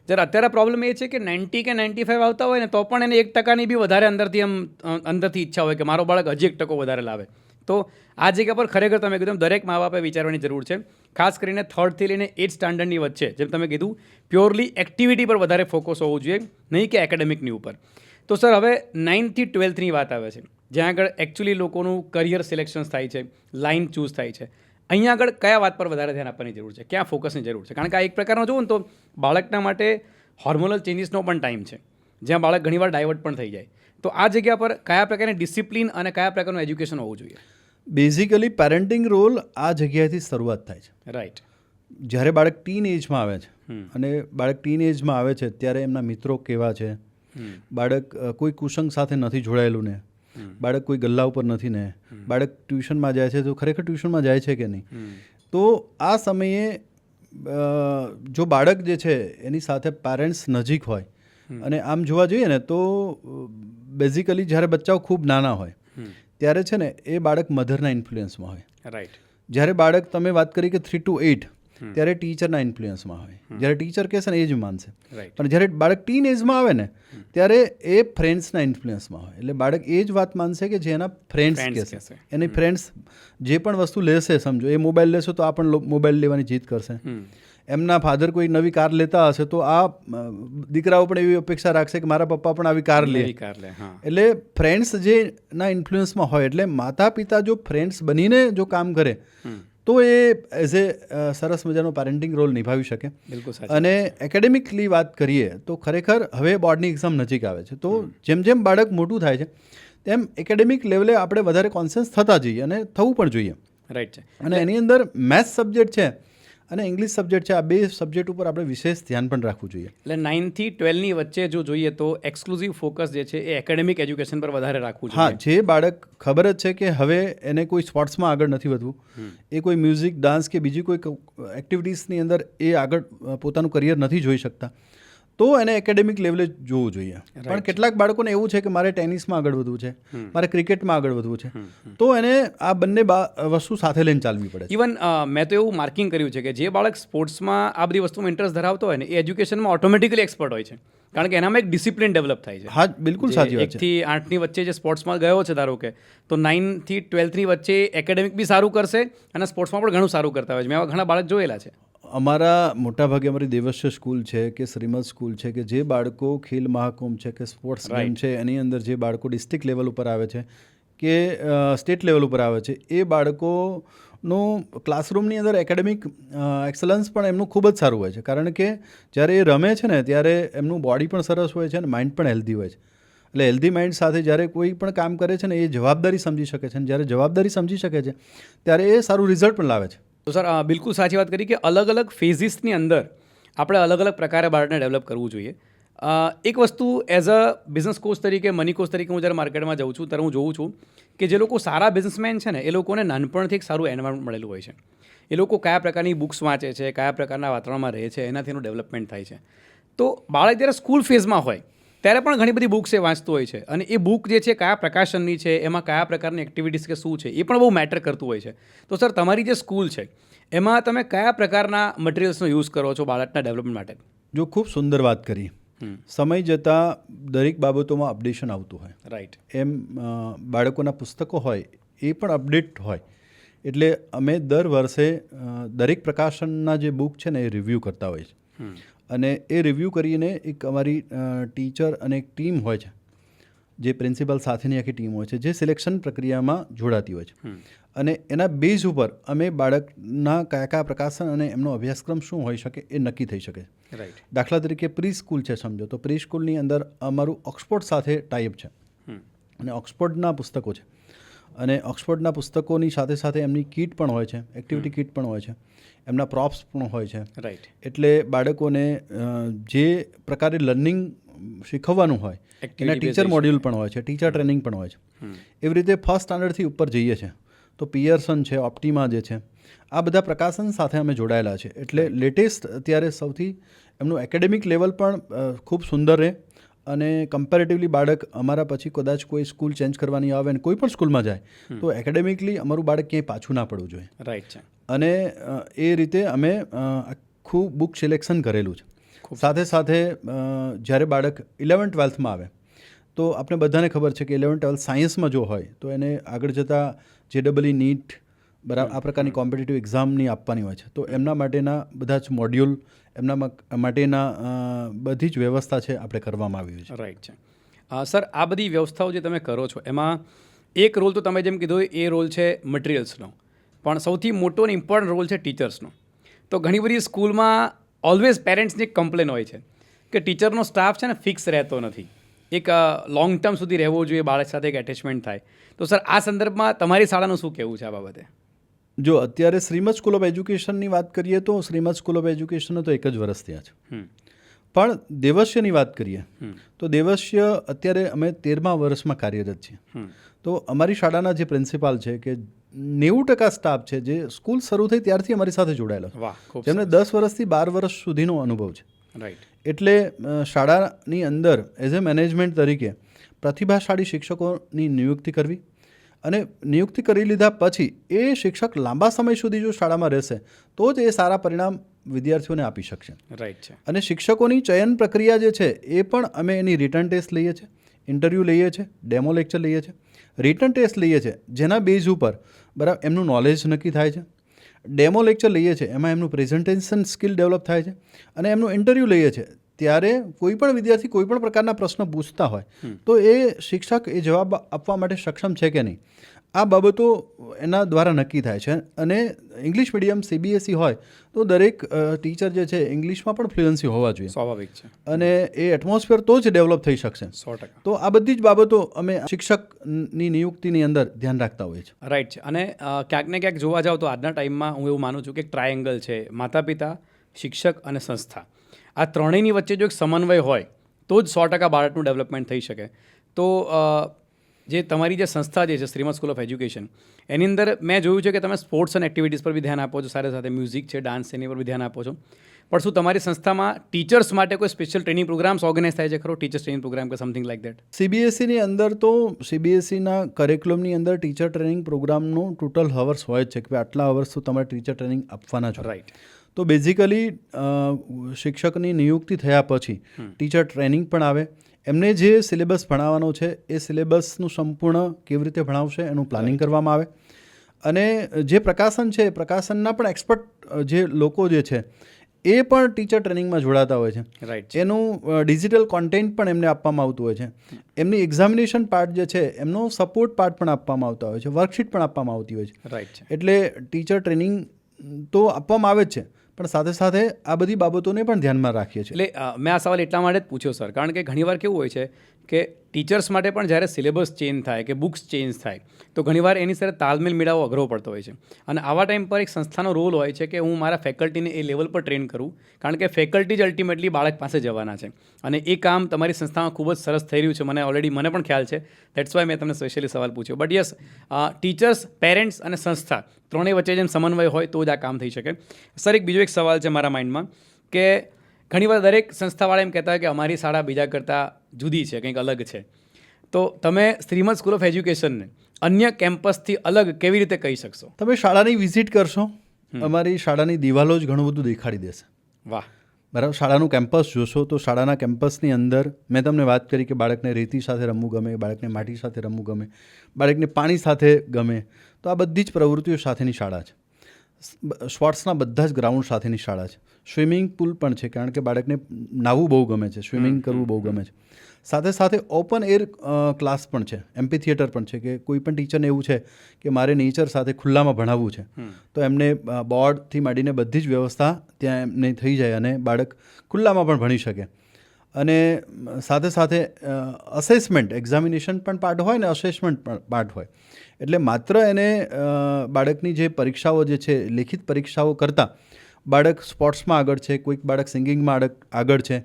જ્યારે અત્યારે પ્રોબ્લેમ એ છે કે 90 કે 95 આવતા હોય ને તો પણ એને 1%ની બી વધારે અંદરથી ઈચ્છા હોય કે મારો બાળક હજી 1% વધારે લાવે. તો આ જગ્યા પર ખરેખર તમે કીધું દરેક મા બાપે વિચારવાની જરૂર છે. ખાસ કરીને 3rd લઈને 8th સ્ટાન્ડર્ડની વચ્ચે જેમ તમે કીધું પ્યોરલી એક્ટિવિટી પર વધારે ફોકસ હોવું જોઈએ, નહીં કે એકેડેમિકની ઉપર. તો સર હવે 9th થી 12thની વાત આવે છે, જ્યાં આગળ એકચ્યુઅલી લોકોનું કરિયર સિલેક્શન્સ થાય છે, લાઇન ચૂઝ થાય છે. અહીંયા આગળ કયા વાત પર વધારે ધ્યાન આપવાની જરૂર છે, ક્યાં ફોકસની જરૂર છે? કારણ કે આ એક પ્રકારનો જુઓ ને તો બાળકના માટે હોર્મોનલ ચેન્જીસનો પણ ટાઈમ છે, જ્યાં બાળક ઘણીવાર ડાયવર્ટ પણ થઈ જાય. તો આ જગ્યા પર કયા પ્રકારની ડિસિપ્લિન અને કયા પ્રકારનું એજ્યુકેશન હોવું જોઈએ? બેઝિકલી પેરેન્ટિંગ રોલ આ જગ્યાએથી શરૂઆત થાય છે. રાઈટ. જ્યારે બાળક ટીન એજમાં આવે છે અને બાળક ટીન એજમાં આવે છે ત્યારે એમના મિત્રો કેવા છે, બાળક કોઈ કુસંગ સાથે નથી જોડાયેલું ને, બાળક કોઈ ગલ્લા ઉપર નથી ને, બાળક ટ્યુશનમાં જાય છે તો ખરેખર ટ્યુશનમાં જાય છે કે નહીં. તો આ સમયે જો બાળક જે છે એની સાથે પેરેન્ટ્સ નજીક હોય, અને આમ જોવા જઈએ ને તો બેઝિકલી જ્યારે બચ્ચાઓ ખૂબ નાના હોય ત્યારે છે ને એ બાળક મધરના ઇન્ફ્લુઅન્સમાં હોય. રાઈટ. જ્યારે બાળક તમે વાત કરી કે 3 to 8 ત્યારે ટીચરના ઇન્ફ્લુઅન્સમાં હોય, જ્યારે ટીચર કહેશે ને એ જ માનશે. રાઈટ. પણ જ્યારે બાળક ટીન એજમાં આવે ને ત્યારે એ ફ્રેન્ડ્સના ઇન્ફ્લુઅન્સમાં હોય, એટલે બાળક એ જ વાત માનશે કે જે એના ફ્રેન્ડ્સ Friends કહેશે. કહેશે. એની ફ્રેન્ડ્સ જે પણ વસ્તુ લેશે, સમજો એ મોબાઈલ લેશો તો આ પણ મોબાઈલ લેવાની જીદ કરશે. એમના ફાધર કોઈ નવી કાર લેતા હશે તો આ દીકરાઓ પણ એવી અપેક્ષા રાખશે કે મારા પપ્પા પણ આવી કાર લે. નવી કાર લે. હા. એટલે ફ્રેન્ડ્સ જે ના ઇન્ફ્લુઅન્સમાં હોય, એટલે માતા પિતા જો ફ્રેન્ડ્સ બનીને જો કામ કરે તો એ એઝ એ સરસ મજાનો પેરેન્ટિંગ રોલ નિભાવી શકે. બિલકુલ સાચી. અને એકેડેમિકલી વાત કરીએ તો ખરેખર હવે બોર્ડની એક્ઝામ નજીક આવે છે, તો જેમ જેમ બાળક મોટું થાય છે તેમ એકેડેમિક લેવલે આપણે વધારે કોન્શિયસ થતા જઈએ અને થવું પણ જોઈએ. રાઈટ છે. અને એની અંદર મેથ્સ સબ્જેક્ટ છે અને ઇંગ્લિશ સબ્જેક્ટ છે, આ બે સબ્જેક્ટ ઉપર આપણે વિશેષ ધ્યાન પણ રાખવું જોઈએ. એટલે 9 થી 12 ની વચ્ચે જો જોઈએ તો એક્સક્લુઝિવ ફોકસ જે છે એ એકેડેમિક એજ્યુકેશન પર વધારે રાખવું હા, જોઈએ. જે બાળક ખબર જ છે કે હવે એને કોઈ સ્પોર્ટ્સમાં આગળ નથી વધવું, એ કોઈ મ્યુઝિક, ડાન્સ કે બીજી કોઈ એક્ટિવિટીઝની અંદર એ આગળ પોતાનું કરિયર નથી જોઈ શકતા, તો એને એકેડેમિક લેવલે જોવું જોઈએ. પણ કેટલાક બાળકોને એવું છે કે મારે ટેનિસમાં આગળ વધવું છે, મારે ક્રિકેટમાં આગળ વધવું છે, તો એને આ બંને વસ્તુ સાથે લઈને ચાલવી પડે છે. ઇવન મેં તો એવું માર્કિંગ કર્યું છે કે જે બાળક સ્પોર્ટ્સમાં આ બધી વસ્તુમાં ઇન્ટરેસ્ટ ધરાવતો હોય ને એ એજ્યુકેશનમાં ઓટોમેટિકલી એક્સપર્ટ હોય છે, કારણ કે એનામાં એક ડિસિપ્લિન ડેવલપ થાય છે. હા, બિલકુલ સાચી વાત 1 છે. થી 8 ની વચ્ચે જે સ્પોર્ટ્સમાં ગયો છે ધારો કે, તો 9 થી 12 ની વચ્ચે એકેડેમિક બી સારું કરશે અને સ્પોર્ટ્સમાં પણ ઘણું સારું કરતા હોય છે. મેં આવા ઘણા બાળક જોયેલા છે. અમારા મોટાભાગે અમારી દેવસ્ય સ્કૂલ છે કે શ્રીમદ સ્કૂલ છે કે જે બાળકો ખેલ મહાકુંભ છે કે સ્પોર્ટ્સ ગેમ છે એની અંદર જે બાળકો ડિસ્ટ્રિક્ટ લેવલ ઉપર આવે છે કે સ્ટેટ લેવલ ઉપર આવે છે, એ બાળકોનું ક્લાસરૂમની અંદર એકેડેમિક એક્સલન્સ પણ એમનું ખૂબ જ સારું હોય છે, કારણ કે જ્યારે એ રમે છે ને ત્યારે એમનું બોડી પણ સરસ હોય છે અને માઇન્ડ પણ હેલ્ધી હોય છે. એટલે હેલ્ધી માઇન્ડ સાથે જ્યારે કોઈ પણ કામ કરે છે ને એ જવાબદારી સમજી શકે છે, અને જ્યારે જવાબદારી સમજી શકે છે ત્યારે એ સારું રિઝલ્ટ પણ લાવે છે. તો સર બિલકુલ સાચી વાત કરી કે અલગ અલગ ફેઝિસની અંદર આપણે અલગ અલગ પ્રકારે બાળકને ડેવલપ કરવું જોઈએ. એક વસ્તુ એઝ અ બિઝનેસ કોચ તરીકે, મની કોચ તરીકે હું જ્યારે માર્કેટમાં જાઉં છું ત્યારે હું જોઉં છું કે જે લોકો સારા બિઝનેસમેન છે ને એ લોકોને નાનપણથી એક સારું એન્વાયરમેન્ટ મળેલું હોય છે. એ લોકો કયા પ્રકારની બુક્સ વાંચે છે, કયા પ્રકારના વાતાવરણમાં રહે છે, એનાથી એનું ડેવલપમેન્ટ થાય છે. તો બાળક જ્યારે સ્કૂલ ફેઝમાં હોય ત્યારે પણ ઘણી બધી બુક્સ એ વાંચતું હોય છે, અને એ બુક જે છે કયા પ્રકાશનની છે, એમાં કયા પ્રકારની એક્ટિવિટીઝ કે શું છે એ પણ બહુ મેટર કરતું હોય છે. તો સર તમારી જે સ્કૂલ છે એમાં તમે કયા પ્રકારના મટીરિયલ્સનો યુઝ કરો છો બાળકના ડેવલપમેન્ટ માટે? જો ખૂબ સુંદર વાત કરી, સમય જતાં દરેક બાબતોમાં અપડેશન આવતું હોય, રાઈટ, એમ બાળકોના પુસ્તકો હોય એ પણ અપડેટ હોય. એટલે અમે દર વર્ષે દરેક પ્રકાશનના જે બુક છે ને એ રિવ્યૂ કરતા હોય છે, અને એ રિવ્યૂ કરીને એક અમારી ટીચર અને એક ટીમ હોય છે, જે પ્રિન્સિપલ સાથેની આખી ટીમ હોય છે, જે સિલેક્શન પ્રક્રિયામાં જોડાતી હોય છે. અને એના બેઝ ઉપર અમે બાળકના કયા કયા પ્રકાશન અને એમનો અભ્યાસક્રમ શું હોઈ શકે એ નક્કી થઈ શકે. રાઈટ. દાખલા તરીકે પ્રી સ્કૂલ છે, સમજો તો પ્રી સ્કૂલની અંદર અમારું ઓક્સફોર્ડ સાથે ટાઈપ છે, અને ઓક્સફોર્ડના પુસ્તકો છે, અને ઓક્સફોર્ડના પુસ્તકોની સાથે સાથે એમની કીટ પણ હોય છે, એક્ટિવિટી કીટ પણ હોય છે, એમના પ્રોપ્સ પણ હોય છે. રાઈટ. એટલે બાળકોને જે પ્રકારે લર્નિંગ શીખવવાનું હોય એના ટીચર મોડ્યુલ પણ હોય છે, ટીચર ટ્રેનિંગ પણ હોય છે. એવી રીતે ફર્સ્ટ સ્ટાન્ડર્ડથી ઉપર જઈએ છીએ તો પિયર્સન છે, ઓપ્ટિમા જે છે, આ બધા પ્રકાશન સાથે અમે જોડાયેલા છે. એટલે લેટેસ્ટ અત્યારે સૌથી એમનું એકેડેમિક લેવલ પણ ખૂબ સુંદર રહે, અને કમ્પેરેટિવલી બાળક અમારા પછી કદાચ કોઈ સ્કૂલ ચેન્જ કરવાની આવે અને કોઈ પણ સ્કૂલમાં જાય તો એકેડેમિકલી અમારું બાળક ક્યાંય પાછું ના પડવું જોઈએ. રાઈટ છે. અને એ રીતે અમે આખું બુક સિલેક્શન કરેલું છે. સાથે સાથે જ્યારે બાળક 11th-12thમાં આવે તો આપણે બધાને ખબર છે કે 11th-12th સાયન્સમાં જો હોય તો એને આગળ જતાં JEE નીટ બરાબર આ પ્રકારની કોમ્પિટિટિવ એક્ઝામની આપવાની હોય છે, તો એમના માટેના બધા જ મોડ્યુલ, એમના માટેના બધી જ વ્યવસ્થા છે આપણે કરવામાં આવી છે. રાઈટ છે. સર આ બધી વ્યવસ્થાઓ જે તમે કરો છો એમાં એક રોલ તો તમે જેમ કીધું એ રોલ છે મટીરિયલ્સનો, પણ સૌથી મોટો અને ઇમ્પોર્ટન્ટ રોલ છે ટીચર્સનો. તો ઘણી બધી સ્કૂલમાં ઓલવેઝ પેરેન્ટ્સની એક કમ્પ્લેન હોય છે કે ટીચરનો સ્ટાફ છે ને ફિક્સ રહેતો નથી, એક લોંગ ટર્મ સુધી રહેવો જોઈએ, બાળક સાથે એક એટેચમેન્ટ થાય. તો સર આ સંદર્ભમાં તમારી શાળાનું શું કહેવું છે આ બાબતે? જો અત્યારે શ્રીમદ સ્કૂલ ઓફ એજ્યુકેશનની વાત કરીએ તો શ્રીમદ સ્કૂલ ઓફ એજ્યુકેશનનો તો એક જ વર્ષ થયા છે, પણ દેવસ્યની વાત કરીએ તો દેવસ્ય અત્યારે અમે 13મા વર્ષમાં કાર્યરત છીએ. તો અમારી શાળાના જે પ્રિન્સિપાલ છે કે 90% સ્ટાફ છે જે સ્કૂલ શરૂ થઈ ત્યારથી અમારી સાથે જોડાયેલા છે, જેમને 10 વર્ષથી 12 વર્ષ સુધીનો અનુભવ છે. રાઈટ. એટલે શાળાની અંદર એઝ એ મેનેજમેન્ટ તરીકે પ્રતિભાશાળી શિક્ષકોની નિયુક્તિ કરવી અને નિયુક્તિ કરી લીધા પછી એ શિક્ષક લાંબા સમય સુધી જો શાળામાં રહેશે તો જ એ સારા પરિણામ વિદ્યાર્થીઓને આપી શકશે. રાઈટ છે. અને શિક્ષકોની ચયન પ્રક્રિયા જે છે એ પણ અમે એની રિટર્ન ટેસ્ટ લઈએ છીએ, ઇન્ટરવ્યૂ લઈએ છીએ, ડેમો લેક્ચર લઈએ છીએ, રિટર્ન ટેસ્ટ લઈએ છીએ જેના બેઝ ઉપર બરાબર એમનું નોલેજ નક્કી થાય છે, ડેમો લેક્ચર લઈએ છીએ એમાં એમનું પ્રેઝન્ટેશન સ્કિલ ડેવલપ થાય છે, અને એમનું ઇન્ટરવ્યૂ લઈએ છીએ ત્યારે કોઈ પણ વિદ્યાર્થી કોઈ પણ પ્રકારના પ્રશ્ન પૂછતા હોય તો એ શિક્ષક એ જવાબ આપવા માટે સક્ષમ છે કે નહીં, આ બાબતો એના દ્વારા નક્કી થાય છે. અને ઇંગ્લિશ મીડિયમ CBSE હોય તો દરેક ટીચર જે છે ઇંગ્લિશમાં પણ ફ્લુઅન્સી હોવા જોઈએ, સ્વાભાવિક છે, અને એ એટમોસ્ફિયર તો જ ડેવલપ થઈ શકશે. 100%. તો આ બધી જ બાબતો અમે શિક્ષકની નિયુક્તિની અંદર ધ્યાન રાખતા હોઈએ છીએ. રાઈટ છે. અને ક્યાંક ને ક્યાંક જોવા જાવ તો આજના ટાઈમમાં હું એવું માનું છું કે એક ટ્રાયેંગલ છે, માતા પિતા, શિક્ષક અને સંસ્થા. આ ત્રણેયની વચ્ચે જો એક સમન્વય હોય તો જ 100% બાળકનું ડેવલપમેન્ટ થઈ શકે. તો જે તમારી જે સંસ્થા જે છે શ્રીમદ સ્કૂલ ઓફ એજ્યુકેશન, એની અંદર મેં જોયું છે કે તમે સ્પોર્ટ્સ અને એક્ટિવિટીઝ પર બી ધ્યાન આપો છો, સાથે સાથે મ્યુઝિક છે, ડાન્સ એની પર બી ધ્યાન આપો છો. પણ શું તમારી સંસ્થામાં ટીચર્સ માટે કોઈ સ્પેશિયલ ટ્રેનિંગ પ્રોગ્રામ્સ ઓર્ગેનાઇઝ થાય છે ખરો, ટીચર્સ ટ્રેનિંગ પ્રોગ્રામ કે સમથિંગ લાઈક દેટ? CBSEની અંદર તો CBSEના કરિક્યુલમની અંદર ટીચર ટ્રેનિંગ પ્રોગ્રામનો ટોટલ હવર્સ હોય જ છે કે આટલા હવર્સ તો તમારે ટીચર ટ્રેનિંગ આપવાના છો. રાઈટ. તો બેઝિકલી શિક્ષકની નિયુક્તિ થયા પછી ટીચર ટ્રેનિંગ પણ આવે, એમને જે સિલેબસ ભણાવવાનો છે એ સિલેબસનું સંપૂર્ણ કેવી રીતે ભણાવશે એનું પ્લાનિંગ કરવામાં આવે, અને જે પ્રકાશન છે એ પ્રકાશનના પણ એક્સપર્ટ જે લોકો જે છે એ પણ ટીચર ટ્રેનિંગમાં જોડાતા હોય છે. રાઈટ. એનું ડિજિટલ કોન્ટેન્ટ પણ એમને આપવામાં આવતું હોય છે, એમની એક્ઝામિનેશન પાર્ટ જે છે એમનો સપોર્ટ પાર્ટ પણ આપવામાં આવતા હોય છે, વર્કશીટ પણ આપવામાં આવતી હોય છે. રાઈટ છે. એટલે ટીચર ટ્રેનિંગ તો આપવામાં આવે જ છે, પણ સાથે સાથે આ બધી બાબતોને પણ ધ્યાનમાં રાખીએ છીએ. એટલે મેં આ સવાલ એટલા માટે જ પૂછ્યો સર, કારણ કે ઘણીવાર કેવું હોય છે કે ટીચર્સ માટે પણ જ્યારે સિલેબસ ચેન્જ થાય કે બુક્સ ચેન્જ થાય તો ઘણીવાર એની સાથે તાલમેલ મેળવવો અઘરો પડતો હોય છે. અને આવા ટાઈમ પર એક સંસ્થાનો રોલ હોય છે કે હું મારા ફેકલ્ટીને એ લેવલ પર ટ્રેન કરું, કારણ કે ફેકલ્ટી જ અલ્ટિમેટલી બાળક પાસે જવાના છે. અને એ કામ તમારી સંસ્થામાં ખૂબ જ સરસ થઈ રહ્યું છે, મને પણ ખ્યાલ છે. દેટ્સ વાય મેં તમને સ્પેશિયલી સવાલ પૂછ્યો. બટ યસ, ટીચર્સ, પેરેન્ટ્સ અને સંસ્થા ત્રણેય વચ્ચે જેમ સમન્વય હોય તો જ આ કામ થઈ શકે. સર, એક બીજો એક સવાલ છે મારા માઇન્ડમાં કે ઘણીવાર દરેક સંસ્થાવાળા એમ કહેતા હોય કે અમારી શાળા બીજા કરતાં જુદી છે, કંઈક અલગ છે. તો તમે શ્રીમદ સ્કૂલ ઓફ એજ્યુકેશનને અન્ય કેમ્પસથી અલગ કેવી રીતે કહી શકશો? તમે શાળાની વિઝિટ કરશો, અમારી શાળાની દિવાલો જ ઘણું બધું દેખાડી દેશે. વાહ. બરાબર. શાળાનું કેમ્પસ જોશો તો શાળાના કેમ્પસની અંદર મેં તમને વાત કરી કે બાળકને રેતી સાથે રમવું ગમે, બાળકને માટી સાથે રમવું ગમે, બાળકને પાણી સાથે ગમે, તો આ બધી જ પ્રવૃત્તિઓ સાથેની શાળા છે. સ્પોર્ટ્સના બધા જ ગ્રાઉન્ડ સાથેની શાળા છે. સ્વિમિંગ પુલ પણ છે, કારણ કે બાળકને નાહવું બહુ ગમે છે, સ્વિમિંગ કરવું બહુ ગમે છે. સાથે સાથે ઓપન એર ક્લાસ પણ છે, એમ્પી થિયેટર પણ છે, કે કોઈ પણ ટીચરને એવું છે કે મારે નેચર સાથે ખુલ્લામાં ભણાવવું છે તો એમને બોર્ડથી માંડીને બધી જ વ્યવસ્થા ત્યાં એમને થઈ જાય અને બાળક ખુલ્લામાં પણ ભણી શકે. અને સાથે સાથે અસેસમેન્ટ, એક્ઝામિનેશન પણ પાર્ટ હોય ને અસેસમેન્ટ પણ પાર્ટ હોય. એટલે માત્ર એને બાળકની જે પરીક્ષાઓ જે છે લેખિત પરીક્ષાઓ કરતાં બાળક સ્પોર્ટ્સમાં આગળ છે, કોઈક બાળક સિંગિંગમાં આગળ છે,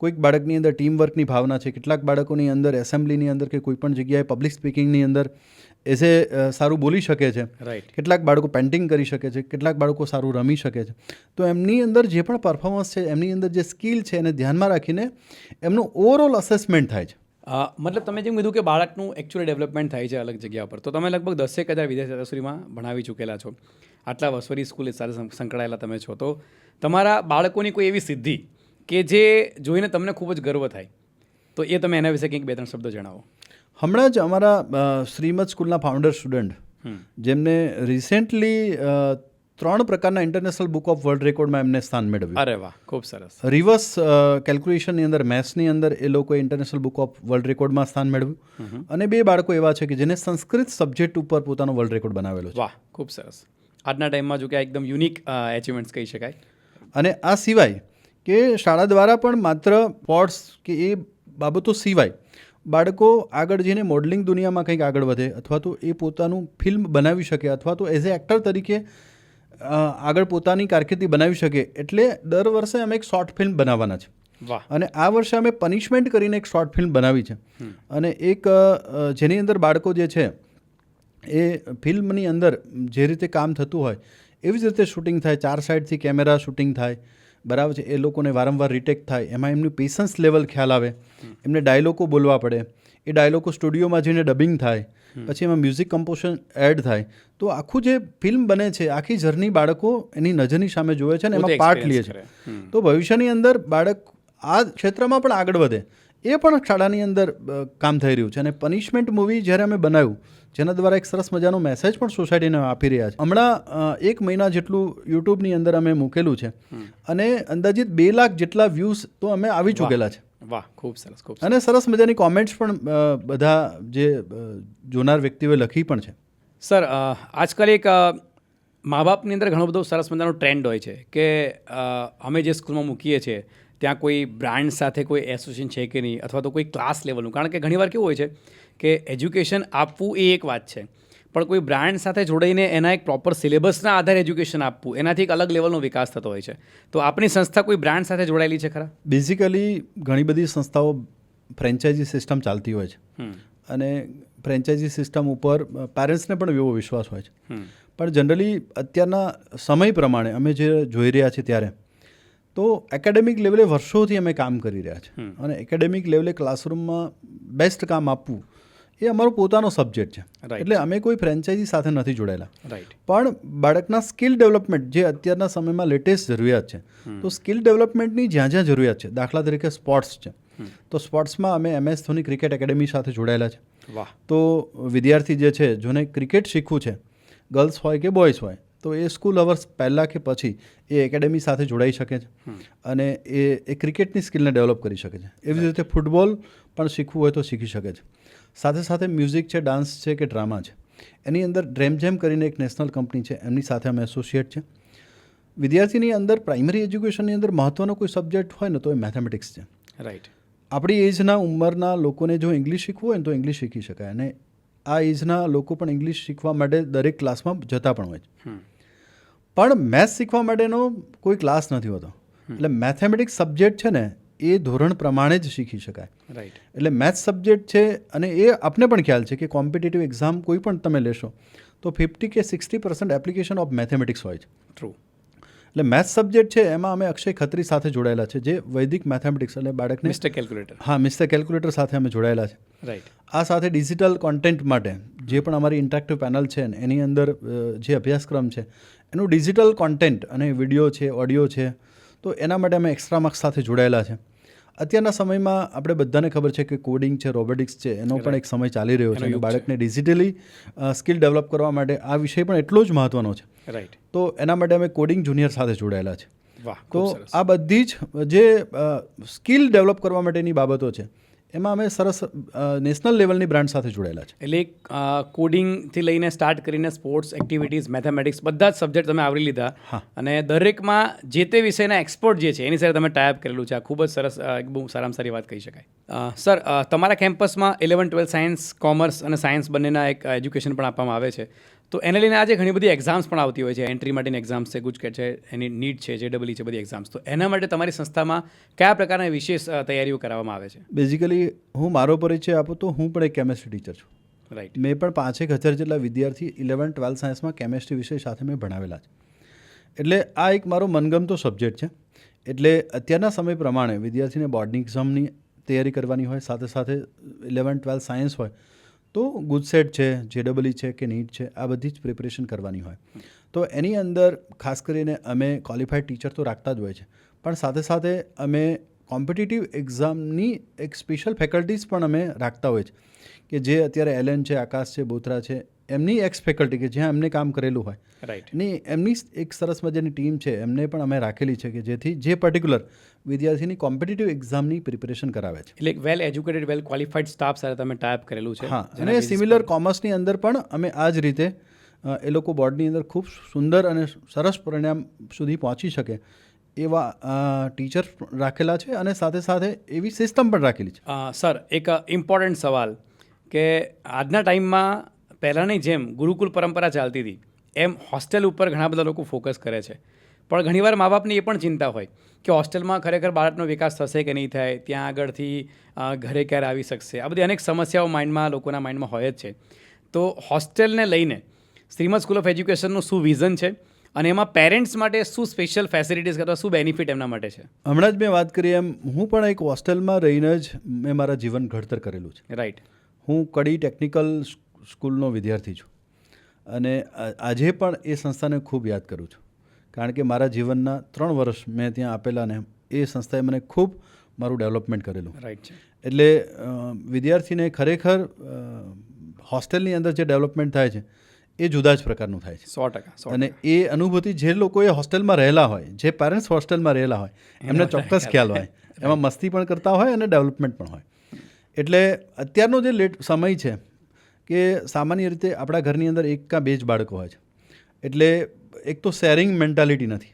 કોઈક બાળકની અંદર ટીમવર્કની ભાવના છે, કેટલાક બાળકોની અંદર એસેમ્બલીની અંદર કે કોઈ પણ જગ્યાએ પબ્લિક સ્પીકિંગની અંદર સારું બોલી શકે છે, રાઈટ. કેટલાક બાળકો પેઇન્ટિંગ કરી શકે છે, કેટલાક બાળકો સારું રમી શકે છે. તો એમની અંદર જે પણ પરફોર્મન્સ છે, એમની અંદર જે સ્કિલ છે એને ધ્યાનમાં રાખીને એમનું ઓવરઓલ અસેસમેન્ટ થાય છે. મતલબ તમે જેમ કીધું કે બાળકનું એકચ્યુઅલી ડેવલપમેન્ટ થાય છે અલગ જગ્યા પર, તો તમે લગભગ 10,000 વિદ્યાર્થી સુધીમાં ભણાવી ચૂકેલા છો, આટલા વર્ષોની સ્કૂલ સાથે સંકળાયેલા તમે છો, તો તમારા બાળકોની કોઈ એવી સિદ્ધિ કે જે જોઈને તમને ખૂબ જ ગર્વ થાય, તો એ તમે એના વિશે કંઈક 2-3 શબ્દો જણાવો. હમણાં જ અમારા શ્રીમદ સ્કૂલના ફાઉન્ડર સ્ટુડન્ટ જેમને રિસેન્ટલી 3 પ્રકારના ઇન્ટરનેશનલ બુક ઓફ વર્લ્ડ રેકોર્ડમાં એમને સ્થાન મેળવ્યું. અરે વાહ, ખૂબ સરસ. રિવર્સ કેલ્ક્યુલેશનની અંદર, મેથ્સની અંદર એ લોકોએ ઇન્ટરનેશનલ બુક ઓફ વર્લ્ડ રેકોર્ડમાં સ્થાન મેળવ્યું. અને 2 બાળકો એવા છે કે જેને સંસ્કૃત સબ્જેક્ટ ઉપર પોતાનો વર્લ્ડ રેકોર્ડ બનાવેલો છે. વાહ, ખૂબ સરસ. આજના ટાઈમમાં જો કે એકદમ યુનિક એચિવમેન્ટ્સ કહી શકાય. અને આ સિવાય કે શાળા દ્વારા પણ માત્ર સ્પોર્ટ્સ કે એ બાબતો સિવાય બાળકો આગળ જઈને મોડલિંગ દુનિયામાં કંઈક આગળ વધે, અથવા તો એ પોતાનું ફિલ્મ બનાવી શકે, અથવા તો એઝ એ એક્ટર તરીકે આગળ પોતાની કારકિર્દી બનાવી શકે. એટલે દર વર્ષે અમે એક શોર્ટ ફિલ્મ બનાવવાના છે. વાહ. અને આ વર્ષે અમે પનિશમેન્ટ કરીને એક શોર્ટ ફિલ્મ બનાવી છે. અને એક જેની અંદર બાળકો જે છે એ ફિલ્મની અંદર જે રીતે કામ થતું હોય એવી જ રીતે શૂટિંગ થાય, 4 સાઈડથી કેમેરા શૂટિંગ થાય, બરાબર છે. એ લોકોને વારંવાર રિટેક થાય, એમાં એમનું પેશન્સ લેવલ ખ્યાલ આવે, એમને ડાયલોગો બોલવા પડે, એ ડાયલોગો સ્ટુડિયોમાં જઈને ડબિંગ થાય પછી એમાં મ્યુઝિક કમ્પોઝિશન એડ થાય તો આખું જે ફિલ્મ બને છે આખી જર્ની બાળકો એની નજરની સામે જોવે છે અને એમાં પાર્ટ લે છે. તો ભવિષ્યની અંદર બાળક આ ક્ષેત્રમાં પણ આગળ વધે એ પણ શાળાની અંદર કામ થઈ રહ્યું છે. અને પનિશમેન્ટ મૂવી જ્યારે અમે બનાવ્યું જેના દ્વારા એક સરસ મજાનો મેસેજ પણ સોસાયટીને આપી રહ્યા છે. હમણાં 1 મહિના જેટલું યુટ્યુબની અંદર અમે મૂકેલું છે અને અંદાજિત 2 લાખ જેટલા વ્યૂઝ તો અમે આવી ચૂકેલા છે. વાહ, ખૂબ સરસ, ખૂબ અને સરસ મજાની કોમેન્ટ્સ પણ બધા જે જોનાર વ્યક્તિઓએ લખી પણ છે. સર, આજકાલ એક મા બાપની અંદર ઘણો બધો સરસ મજાનો ટ્રેન્ડ હોય છે કે અમે જે સ્કૂલમાં મૂકીએ છીએ ત્યાં કોઈ બ્રાન્ડ સાથે કોઈ એસોસિએશન છે કે નહીં, અથવા તો કોઈ ક્લાસ લેવલનું. કારણ કે ઘણીવાર કેવું હોય છે કે એજ્યુકેશન આપવું એ એક વાત છે, પણ કોઈ બ્રાન્ડ સાથે જોડાઈને એના એક પ્રોપર સિલેબસના આધારે એજ્યુકેશન આપવું એનાથી એક અલગ લેવલનો વિકાસ થતો હોય છે. તો આપની સંસ્થા કોઈ બ્રાન્ડ સાથે જોડાયેલી છે ખરા? બેઝિકલી ઘણી બધી સંસ્થાઓ ફ્રેન્ચાઇઝી સિસ્ટમ ચાલતી હોય છે અને ફ્રેન્ચાઇઝી સિસ્ટમ ઉપર પેરેન્ટ્સને પણ એવો વિશ્વાસ હોય છે. પણ જનરલી અત્યારના સમય પ્રમાણે અમે જે જોઈ રહ્યા છીએ ત્યારે તો એકેડેમિક લેવલે વર્ષોથી અમે કામ કરી રહ્યા છીએ અને એકેડેમિક લેવલે ક્લાસરૂમમાં બેસ્ટ કામ આપવું એ અમારો પોતાનો સબ્જેક્ટ છે. એટલે અમે કોઈ ફ્રેન્ચાઇઝી સાથે નથી જોડાયેલા. પણ બાળકના સ્કિલ ડેવલપમેન્ટ જે અત્યારના સમયમાં લેટેસ્ટ જરૂરિયાત છે, તો સ્કિલ ડેવલપમેન્ટની જ્યાં જ્યાં જરૂરિયાત છે, દાખલા તરીકે સ્પોર્ટ્સ છે, તો સ્પોર્ટ્સમાં અમે MS ધોની ક્રિકેટ એકેડેમી સાથે જોડાયેલા છે. તો વિદ્યાર્થી જે છે જેને ક્રિકેટ શીખવું છે, ગર્લ્સ હોય કે બોયઝ હોય, તો એ સ્કૂલ અવર્સ પહેલાં કે પછી એ એકેડેમી સાથે જોડાઈ શકે છે અને એ ક્રિકેટની સ્કિલને ડેવલપ કરી શકે છે. એવી જ રીતે ફૂટબોલ પણ શીખવું હોય તો શીખી શકે છે. સાથે સાથે મ્યુઝિક છે, ડાન્સ છે કે ડ્રામા છે, એની અંદર ડ્રેમ જેમ કરીને એક નેશનલ કંપની છે, એમની સાથે અમે એસોસિએટ છે. વિદ્યાર્થીની અંદર પ્રાઇમરી એજ્યુકેશનની અંદર મહત્ત્વનો કોઈ સબ્જેક્ટ હોય ને તો એ મેથેમેટિક્સ છે. રાઈટ. આપણી એજના ઉંમરના લોકોને જો ઇંગ્લિશ શીખવું હોય ને તો ઇંગ્લિશ શીખી શકાય અને આ એજના લોકો પણ ઇંગ્લિશ શીખવા માટે દરેક ક્લાસમાં જતા પણ હોય છે. પણ મેથ્સ શીખવા માટેનો કોઈ ક્લાસ નથી હોતો. એટલે મેથેમેટિક્સ સબ્જેક્ટ છે ને એ ધોરણ પ્રમાણે જ શીખી શકાય. રાઈટ. એટલે મેથ્સ સબ્જેક્ટ છે અને એ આપને પણ ખ્યાલ છે કે કોમ્પિટિટિવ એક્ઝામ કોઈ પણ તમે લેશો તો 50 કે 60% એપ્લિકેશન ઓફ મેથેમેટિક્સ હોય છે. ટ્રુ. એટલે મેથ્સ સબ્જેક્ટ છે એમાં અમે અક્ષય ખત્રી સાથે જોડાયેલા છે, જે વૈદિક મેથેમેટિક્સ એટલે બાળકને મિસ્ટર કેલ્ક્યુલેટર. હા, મિસ્ટર કેલ્ક્યુલેટર સાથે અમે જોડાયેલા છે. રાઈટ. આ સાથે ડિજિટલ કોન્ટેન્ટ માટે જે પણ અમારી ઇન્ટરેક્ટિવ પેનલ છે એની અંદર જે અભ્યાસક્રમ છે એનું ડિજિટલ કોન્ટેન્ટ અને વિડીયો છે, ઓડિયો છે, તો એના માટે અમે એક્સ્ટ્રા માર્ક્સ સાથે જોડાયેલા છે. અત્યારના સમયમાં આપણે બધાને ખબર છે કે કોડિંગ છે, રોબોટિક્સ છે, એનો પણ એક સમય ચાલી રહ્યો છે અને બાળકને ડિજિટલી સ્કિલ ડેવલપ કરવા માટે આ વિષય પણ એટલો જ મહત્ત્વનો છે. રાઈટ. તો એના માટે અમે કોડિંગ જુનિયર સાથે જોડાયેલા છે. વાહ. તો આ બધી જ જે સ્કિલ ડેવલપ કરવા માટેની બાબતો છે એમાં અમે સરસ નેશનલ લેવલની બ્રાન્ડ સાથે જોડાયેલા છે. એટલે કોડિંગથી લઈને સ્ટાર્ટ કરીને સ્પોર્ટ્સ, એક્ટિવિટીઝ, મેથેમેટિક્સ બધા જ સબ્જેક્ટ તમે આવરી લીધા અને દરેકમાં જે તે વિષયના એક્સપર્ટ જે છે એની સાથે તમે ટાઈપ કરેલું છે. આ ખૂબ જ સરસ, એક બહુ સારામાં સારી વાત કહી શકાય. સર, તમારા કેમ્પસમાં 11, 12 સાયન્સ, કોમર્સ અને સાયન્સ બંનેના એક એજ્યુકેશન પણ આપવામાં આવે છે. તો એને લઈને આજે ઘણી બધી એક્ઝામ્સ પણ આવતી હોય છે. એન્ટ્રી માટેની એક્ઝામ્સ છે, ગુજકેટ છે, એની નીટ છે, JEE છે, બધી એક્ઝામ્સ. તો એના માટે તમારી સંસ્થામાં કયા પ્રકારની વિશેષ તૈયારીઓ કરવામાં આવે છે? બેઝિકલી હું મારો પરિચય આપું તો હું પણ એક કેમેસ્ટ્રી ટીચર છું. રાઈટ. મેં પણ 5,000 જેટલા વિદ્યાર્થી 11, 12 સાયન્સમાં કેમેસ્ટ્રી વિષય સાથે મેં ભણાવેલા છે. એટલે આ એક મારો મનગમતો સબ્જેક્ટ છે. એટલે અત્યારના સમય પ્રમાણે વિદ્યાર્થીને બોર્ડની એક્ઝામની તૈયારી કરવાની હોય, સાથે સાથે 11, 12 સાયન્સ હોય તો ગુજસેટ છે, JEE છે કે નીટ છે, આ બધી જ પ્રિપરેશન કરવાની હોય. તો એની અંદર ખાસ કરીને અમે ક્વોલિફાઈડ ટીચર તો રાખતા જ હોય છે, પણ સાથે સાથે અમે કોમ્પિટિટિવ એક્ઝામની એક સ્પેશિયલ ફેકલ્ટીઝ પણ અમે રાખતા હોય છે કે જે અત્યારે LN છે, આકાશ છે, બોથરા છે, એમની એક્સ ફેકલ્ટી કે જ્યાં એમને કામ કરેલું હોય. રાઈટ. ની એમની એક સરસ મજાની ટીમ છે, એમને પણ અમે રાખેલી છે કે જેથી જે પર્ટિક્યુલર વિદ્યાર્થીની કોમ્પિટિટિવ એક્ઝામની પ્રિપરેશન કરાવે છે. એટલે વેલ એજ્યુકેટેડ, વેલ ક્વોલિફાઈડ સ્ટાફ સાથે તમે ટાઈપ કરેલું છે. હા, અને સિમિલર કોમર્સની અંદર પણ અમે આ જ રીતે એ લોકો બોર્ડની અંદર ખૂબ સુંદર અને સરસ પરિણામ સુધી પહોંચી શકે એવા ટીચર રાખેલા છે અને સાથે સાથે એવી સિસ્ટમ પણ રાખેલી છે. સર, એક ઇમ્પોર્ટન્ટ સવાલ કે આજના ટાઈમમાં પહેલાંની જેમ ગુરુકુલ પરંપરા ચાલતી હતી એમ હોસ્ટેલ ઉપર ઘણા બધા લોકો ફોકસ કરે છે, પણ ઘણીવાર મા બાપની એ પણ ચિંતા હોય કે હોસ્ટેલમાં ખરેખર બાળકનો વિકાસ થશે કે નહીં થાય, ત્યાં આગળથી ઘરે ક્યારે આવી શકશે, આ બધી અનેક સમસ્યાઓ લોકોના માઇન્ડમાં હોય જ છે. તો હોસ્ટેલને લઈને શ્રીમદ સ્કૂલ ઓફ એજ્યુકેશનનું શું વિઝન છે અને એમાં પેરેન્ટ્સ માટે શું સ્પેશિયલ ફેસિલિટીઝ અથવા શું બેનિફિટ એમના માટે છે? હમણાં જ મેં વાત કરી એમ હું પણ એક હોસ્ટેલમાં રહીને જ મેં મારા જીવન ઘડતર કરેલું છે. રાઈટ. હું કડી ટેકનિકલ સ્કૂલનો વિદ્યાર્થી છું અને આજે પણ એ સંસ્થાને ખૂબ યાદ કરું છું, કારણ કે મારા જીવનના 3 વર્ષ મેં ત્યાં આપેલા ને એ સંસ્થાએ મને ખૂબ મારું ડેવલપમેન્ટ કરેલું. રાઈટ છે. એટલે વિદ્યાર્થીને ખરેખર હોસ્ટેલની અંદર જે ડેવલપમેન્ટ થાય છે એ જુદા જ પ્રકારનું થાય છે. 100%. અને એ અનુભૂતિ જે લોકોએ હોસ્ટેલમાં રહેલા હોય, જે પેરેન્ટ્સ હોસ્ટેલમાં રહેલા હોય, એમને ચોક્કસ ખ્યાલ હોય. એમાં મસ્તી પણ કરતા હોય અને ડેવલપમેન્ટ પણ હોય. એટલે અત્યારનો જે સમય છે કે સામાન્ય રીતે આપણા ઘરની અંદર 1 કે 2 જ બાળકો હોય છે. એટલે એક તો શેરિંગ મેન્ટાલિટી નથી.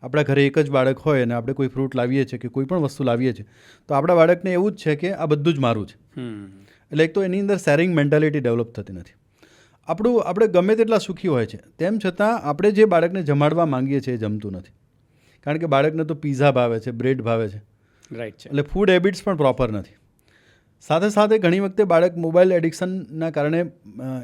આપણા ઘરે એક જ બાળક હોય અને આપણે કોઈ ફ્રૂટ લાવીએ છીએ કે કોઈ પણ વસ્તુ લાવીએ છીએ તો આપણા બાળકને એવું જ છે કે આ બધું જ મારું છે. એટલે એક તો એની અંદર શેરિંગ મેન્ટાલિટી ડેવલપ થતી નથી. આપણે ગમે તેટલા સુખી હોય છે તેમ છતાં આપણે જે બાળકને જમાડવા માંગીએ છીએ એ જમતું નથી, કારણ કે બાળકને તો પીઝા ભાવે છે, બ્રેડ ભાવે છે. રાઈટ છે. એટલે ફૂડ હેબિટ્સ પણ પ્રોપર નથી. સાથે સાથે ઘણી વખતે બાળક મોબાઈલ એડિક્શનના કારણે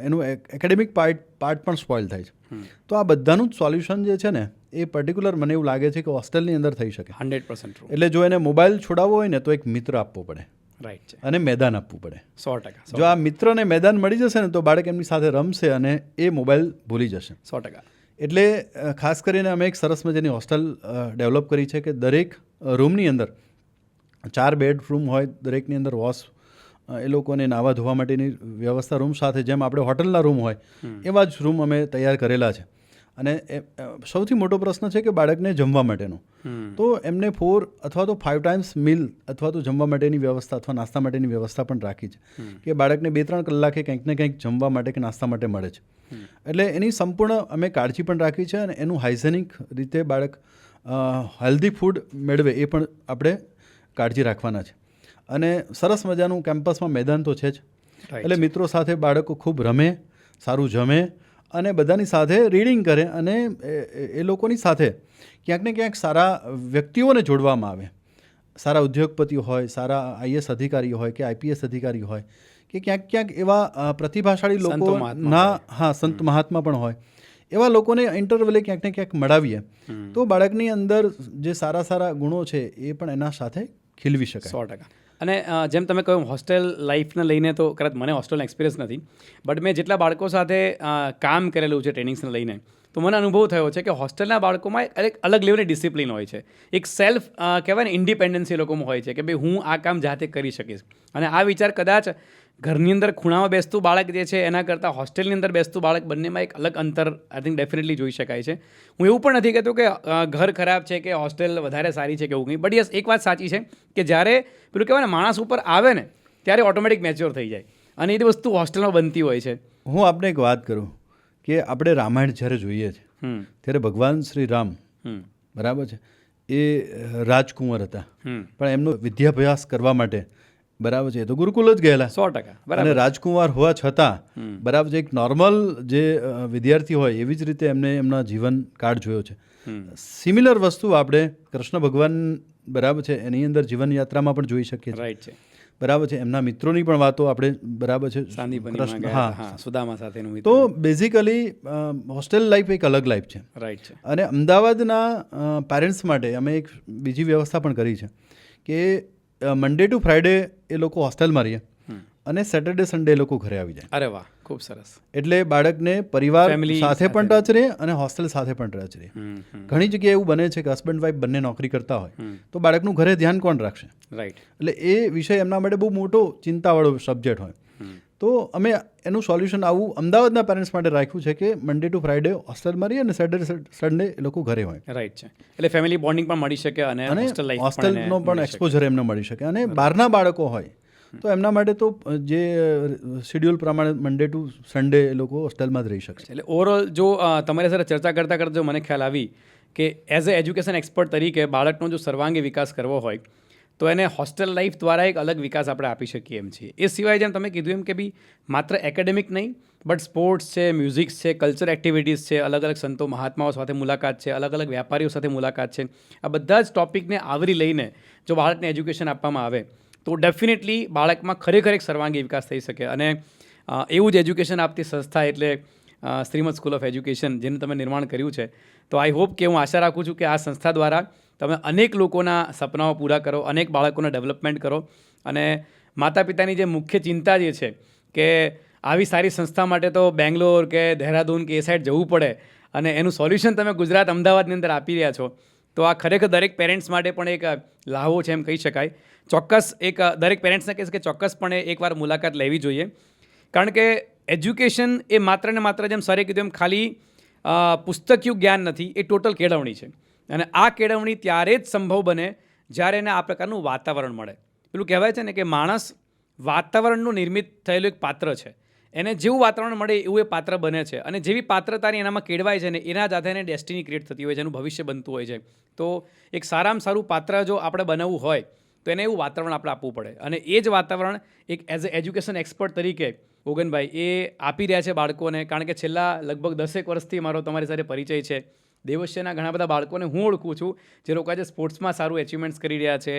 એનું એકેડેમિક પાર્ટ પણ સ્પોઇલ થાય છે. તો આ બધાનું જ સોલ્યુશન જે છે ને એ પર્ટિક્યુલર મને એવું લાગે છે કે હોસ્ટેલની અંદર થઈ શકે. 100% ટ્રુ. એટલે જો એને મોબાઈલ છોડાવવો હોય ને તો એક મિત્ર આપવો પડે. રાઈટ છે. અને મેદાન આપવું પડે. 100%. જો આ મિત્રને મેદાન મળી જશે ને તો બાળક એમની સાથે રમશે અને એ મોબાઈલ ભૂલી જશે. 100%. એટલે ખાસ કરીને અમે એક સરસ મજાની હોસ્ટેલ ડેવલપ કરી છે કે દરેક રૂમની અંદર 4 બેડરૂમ હોય, દરેકની અંદર વોશ, એ લોકોને નાહવા ધોવા માટેની વ્યવસ્થા રૂમ સાથે, જેમ આપણે હોટલના રૂમ હોય એવા જ રૂમ અમે તૈયાર કરેલા છે. અને સૌથી મોટો પ્રશ્ન છે કે બાળકને જમવા માટેનો, તો એમને 4 અથવા તો 5 ટાઈમ્સ મીલ અથવા તો જમવા માટેની વ્યવસ્થા અથવા નાસ્તા માટેની વ્યવસ્થા પણ રાખી છે કે બાળકને 2-3 કલાકે કંઈક ને કંઈક જમવા માટે કે નાસ્તા માટે મળે છે. એટલે એની સંપૂર્ણ અમે કાળજી પણ રાખી છે અને એનું હાઇજેનિક રીતે બાળક હેલ્ધી ફૂડ મેળવે એ પણ આપણે કાળજી રાખવાના છે. અને સરસ મજાનું કેમ્પસમાં મેદાન તો છે જ. એટલે મિત્રો સાથે બાળકો ખૂબ રમે, સારું જમે અને બધાની સાથે રીડિંગ કરે અને એ લોકોની સાથે ક્યાંક ને ક્યાંક સારા વ્યક્તિઓને જોડવામાં આવે. સારા ઉદ્યોગપતિઓ હોય, સારા IAS અધિકારીઓ હોય કે IPS અધિકારીઓ હોય કે ક્યાંક એવા પ્રતિભાશાળી લોકો સંત મહાત્મા પણ હોય, એવા લોકોને ઇન્ટરવલે ક્યાંક ને ક્યાંક મળાવીએ તો બાળકની અંદર જે સારા ગુણો છે એ પણ એના સાથે ખીલવી શકાય. 100%. અને જેમ તમે કહ્યું હોસ્ટેલ લાઈફને લઈને તો કદાચ મને હોસ્ટેલનો એક્સપિરિયન્સ નથી, બટ મેં જેટલા બાળકો સાથે કામ કરેલું છે ટ્રેનિંગ્સને લઈને, તો મને અનુભવ થયો છે કે હોસ્ટેલના બાળકોમાં એક અલગ લેવલની ડિસિપ્લિન હોય છે. એક સેલ્ફ કહેવાય ને ઇન્ડિપેન્ડન્સી લોકોમાં હોય છે કે ભાઈ હું આ કામ જાતે કરી શકીશ. અને આ વિચાર કદાચ ઘરની અંદર ખૂણામાં બેસતું બાળક જે છે એના કરતાં હોસ્ટેલની અંદર બેસતું બાળક બંનેમાં એક અલગ અંતર આઈ થિંક ડેફિનેટલી જોઈ શકાય છે. હું એવું પણ નથી કહેતો કે ઘર ખરાબ છે કે હોસ્ટેલ વધારે સારી છે કે એવું કંઈ, બટ યસ એક વાત સાચી છે કે જ્યારે પેલું કહેવાય ને માણસ ઉપર આવે ને ત્યારે ઓટોમેટિક મેચ્યોર થઈ જાય અને એ વસ્તુ હોસ્ટેલમાં બનતી હોય છે. હું આપને એક વાત કરું કે આપણે રામાયણ જ્યારે જોઈએ છે ત્યારે ભગવાન શ્રી રામ બરાબર છે એ રાજકુંવર હતા, પણ એમનો વિદ્યાભ્યાસ કરવા માટે બરાબર છે તો ગુરુકુલ જ ગયેલા. 100%. અને રાજકુમાર હોવા છતાં બરાબર છે એક નોર્મલ જે વિદ્યાર્થી હોય એવી જ રીતે એમને એમના જીવન કાળ જોયો છે. સિમિલર વસ્તુ આપણે કૃષ્ણ ભગવાન બરાબર છે એની અંદર જીવનયાત્રામાં પણ જોઈ શકીએ છીએ. રાઈટ છે. બરાબર છે. એમના મિત્રોની પણ વાતો આપણે બરાબર છે સુદામા સાથેનું. તો બેઝિકલી હોસ્ટેલ લાઈફ એક અલગ લાઈફ છે. રાઈટ છે. અને અમદાવાદના પેરેન્ટ્સ માટે અમે એક બીજી વ્યવસ્થા પણ કરી છે કે મંડે ટુ ફ્રાઈડે એ લોકો હોસ્ટેલમાં રહીએ અને સેટરડે સન્ડે એ લોકો ઘરે આવી જાય. અરે વાહ, ખૂબ સરસ. એટલે બાળકને પરિવાર સાથે પણ ટચ રહે અને હોસ્ટેલ સાથે પણ ટચ રહે. ઘણી જગ્યાએ એવું બને છે કે હસબન્ડ વાઈફ બંને નોકરી કરતા હોય તો બાળકનું ઘરે ધ્યાન કોણ રાખશે? રાઈટ. એટલે એ વિષય એમના માટે બહુ મોટો ચિંતાવાળો સબ્જેક્ટ હોય. તો અમે એનું સોલ્યુશન આવું અમદાવાદના પેરેન્ટ્સ માટે રાખ્યું છે કે મંડે ટુ ફ્રાઈડે હોસ્ટેલમાં રહીએ અને સેટરડે સન્ડે એ લોકો ઘરે હોય. રાઈટ છે. એટલે ફેમિલી બોન્ડિંગ પણ મળી શકે અને હોસ્ટેલનો પણ એક્સપોઝર એમને મળી શકે. અને બહારના બાળકો હોય તો એમના માટે તો જે શેડ્યુલ પ્રમાણે મંડે ટુ સન્ડે એ લોકો હોસ્ટેલમાં જ રહી શકશે. એટલે ઓવરઓલ જો તમારી સાથે ચર્ચા કરતાં જો મને ખ્યાલ આવી કે એઝ અ એજ્યુકેશન એક્સપર્ટ તરીકે બાળકનો જો સર્વાંગી વિકાસ કરવો હોય તો એને હોસ્ટેલ લાઈફ દ્વારા એક અલગ વિકાસ આપણે આપી શકીએ એમ છીએ. એ સિવાય જેમ તમે કીધું એમ કે બી માત્ર એકેડેમિક નહીં બટ સ્પોર્ટ્સ છે, મ્યુઝિક છે, કલ્ચર એક્ટિવિટીઝ છે, અલગ અલગ સંતો મહાત્માઓ સાથે મુલાકાત છે, અલગ અલગ વેપારીઓ સાથે મુલાકાત છે, આ બધા જ ટોપિકને આવરી લઈને જો બાળકને એજ્યુકેશન આપવામાં આવે તો ડેફિનેટલી બાળકમાં ખરેખર એક સર્વાંગી વિકાસ થઈ શકે. અને એવું જ એજ્યુકેશન આપતી સંસ્થા એટલે શ્રીમદ સ્કૂલ ઓફ એજ્યુકેશન જેનું તમે નિર્માણ કર્યું છે. તો આઈ હોપ કે હું આશા રાખું છું કે આ સંસ્થા દ્વારા તમે અનેક લોકોના સપનાઓ પૂરા કરો, અનેક બાળકોના ડેવલપમેન્ટ કરો અને માતા પિતાની જે મુખ્ય ચિંતા જે છે કે આવી સારી સંસ્થા માટે તો બેંગ્લોર કે દહેરાદૂન કે એ સાઈડ જવું પડે અને એનું સોલ્યુશન તમે ગુજરાત અમદાવાદની અંદર આપી રહ્યા છો, તો આ ખરેખર દરેક પેરેન્ટ્સ માટે પણ એક લાહવો છે એમ કહી શકાય. ચોક્કસ એક દરેક પેરેન્ટ્સને કહીશ કે ચોક્કસપણે એકવાર મુલાકાત લેવી જોઈએ, કારણ કે એજ્યુકેશન એ માત્ર ને માત્ર જેમ સરે કીધું એમ ખાલી પુસ્તકીયું જ્ઞાન નથી, એ ટોટલ કેળવણી છે. અને આ કેળવણી ત્યારે જ સંભવ બને જ્યારે એને આ પ્રકારનું વાતાવરણ મળે. પેલું કહેવાય છે ને કે માણસ વાતાવરણનું નિર્મિત થયેલું એક પાત્ર છે. એને જેવું વાતાવરણ મળે એવું એ પાત્ર બને છે, અને જેવી પાત્રતાની એનામાં કેળવાય છે ને એના જ આધારે ડેસ્ટિની ક્રિએટ થતી હોય છે, એનું ભવિષ્ય બનતું હોય છે. તો એક સારામાં સારું પાત્ર જો આપણે બનાવવું હોય તો એને એવું વાતાવરણ આપણે આપવું પડે, અને એ જ વાતાવરણ એક એઝ અ એજ્યુકેશન એક્સપર્ટ તરીકે ઓગનભાઈ એ આપી રહ્યા છે બાળકોને. કારણ કે છેલ્લા લગભગ 10 વર્ષથી મારો તમારી સાથે પરિચય છે. દેવસ્યના ઘણા બધા બાળકોને હું ઓળખું છું જે લોકો આજે સ્પોર્ટ્સમાં સારું એચિવમેન્ટ્સ કરી રહ્યા છે,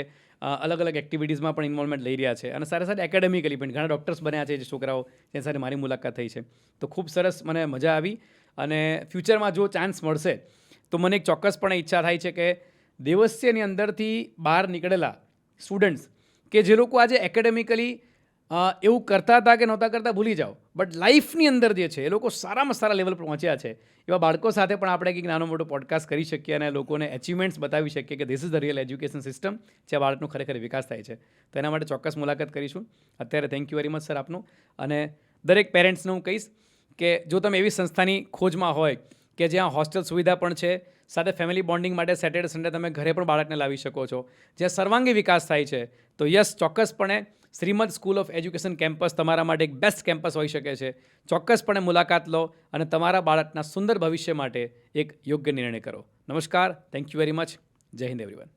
અલગ અલગ એક્ટિવિટીઝમાં પણ ઇન્વોલ્વમેન્ટ લઈ રહ્યા છે, અને સાથે સાથે એકેડેમિકલી પણ ઘણા ડૉક્ટર્સ બન્યા છે જે છોકરાઓ, જેની સાથે મારી મુલાકાત થઈ છે. તો ખૂબ સરસ, મને મજા આવી. અને ફ્યુચરમાં જો ચાન્સ મળશે તો મને એક ચોક્કસપણે ઈચ્છા થાય છે કે દેવસ્યની અંદરથી બહાર નીકળેલા સ્ટુડન્ટ્સ કે જે લોકો આજે એકેડેમિકલી એવું કરતા હતા કે નહોતા કરતા ભૂલી જાઓ, બટ લાઈફની અંદર જે છે એ લોકો સારામાં સારા લેવલ પર પહોંચ્યા છે, એવા બાળકો સાથે પણ આપણે કંઈક નાનો મોટો પોડકાસ્ટ કરી શકીએ અને લોકોને એચિવમેન્ટ્સ બતાવી શકીએ કે this is the real education system, જે બાળકનો ખરેખર વિકાસ થાય છે. તો એના માટે ચોક્કસ મુલાકાત કરીશું. અત્યારે thank you very much sir આપનું. અને દરેક પેરેન્ટ્સને હું કહીશ કે જો તમે એવી સંસ્થાની ખોજમાં હોય કે જ્યાં હોસ્ટેલ સુવિધા પણ છે, સાથે ફેમિલી બોન્ડિંગ માટે સેટરડે સન્ડે તમે ઘરે પણ બાળકને લાવી શકો છો, જ્યાં સર્વાંગી વિકાસ થાય છે, તો યસ, ચોક્કસપણે Shrimad school of education campus તમારા માટે એક બેસ્ટ કેમ્પસ હોઈ શકે છે. ચોક્કસપણે મુલાકાત લો અને તમારા બાળકના સુંદર ભવિષ્ય માટે એક યોગ્ય નિર્ણય કરો. નમસ્કાર, થેન્ક યુ વેરી મચ. જય હિન્દ એવરીવન.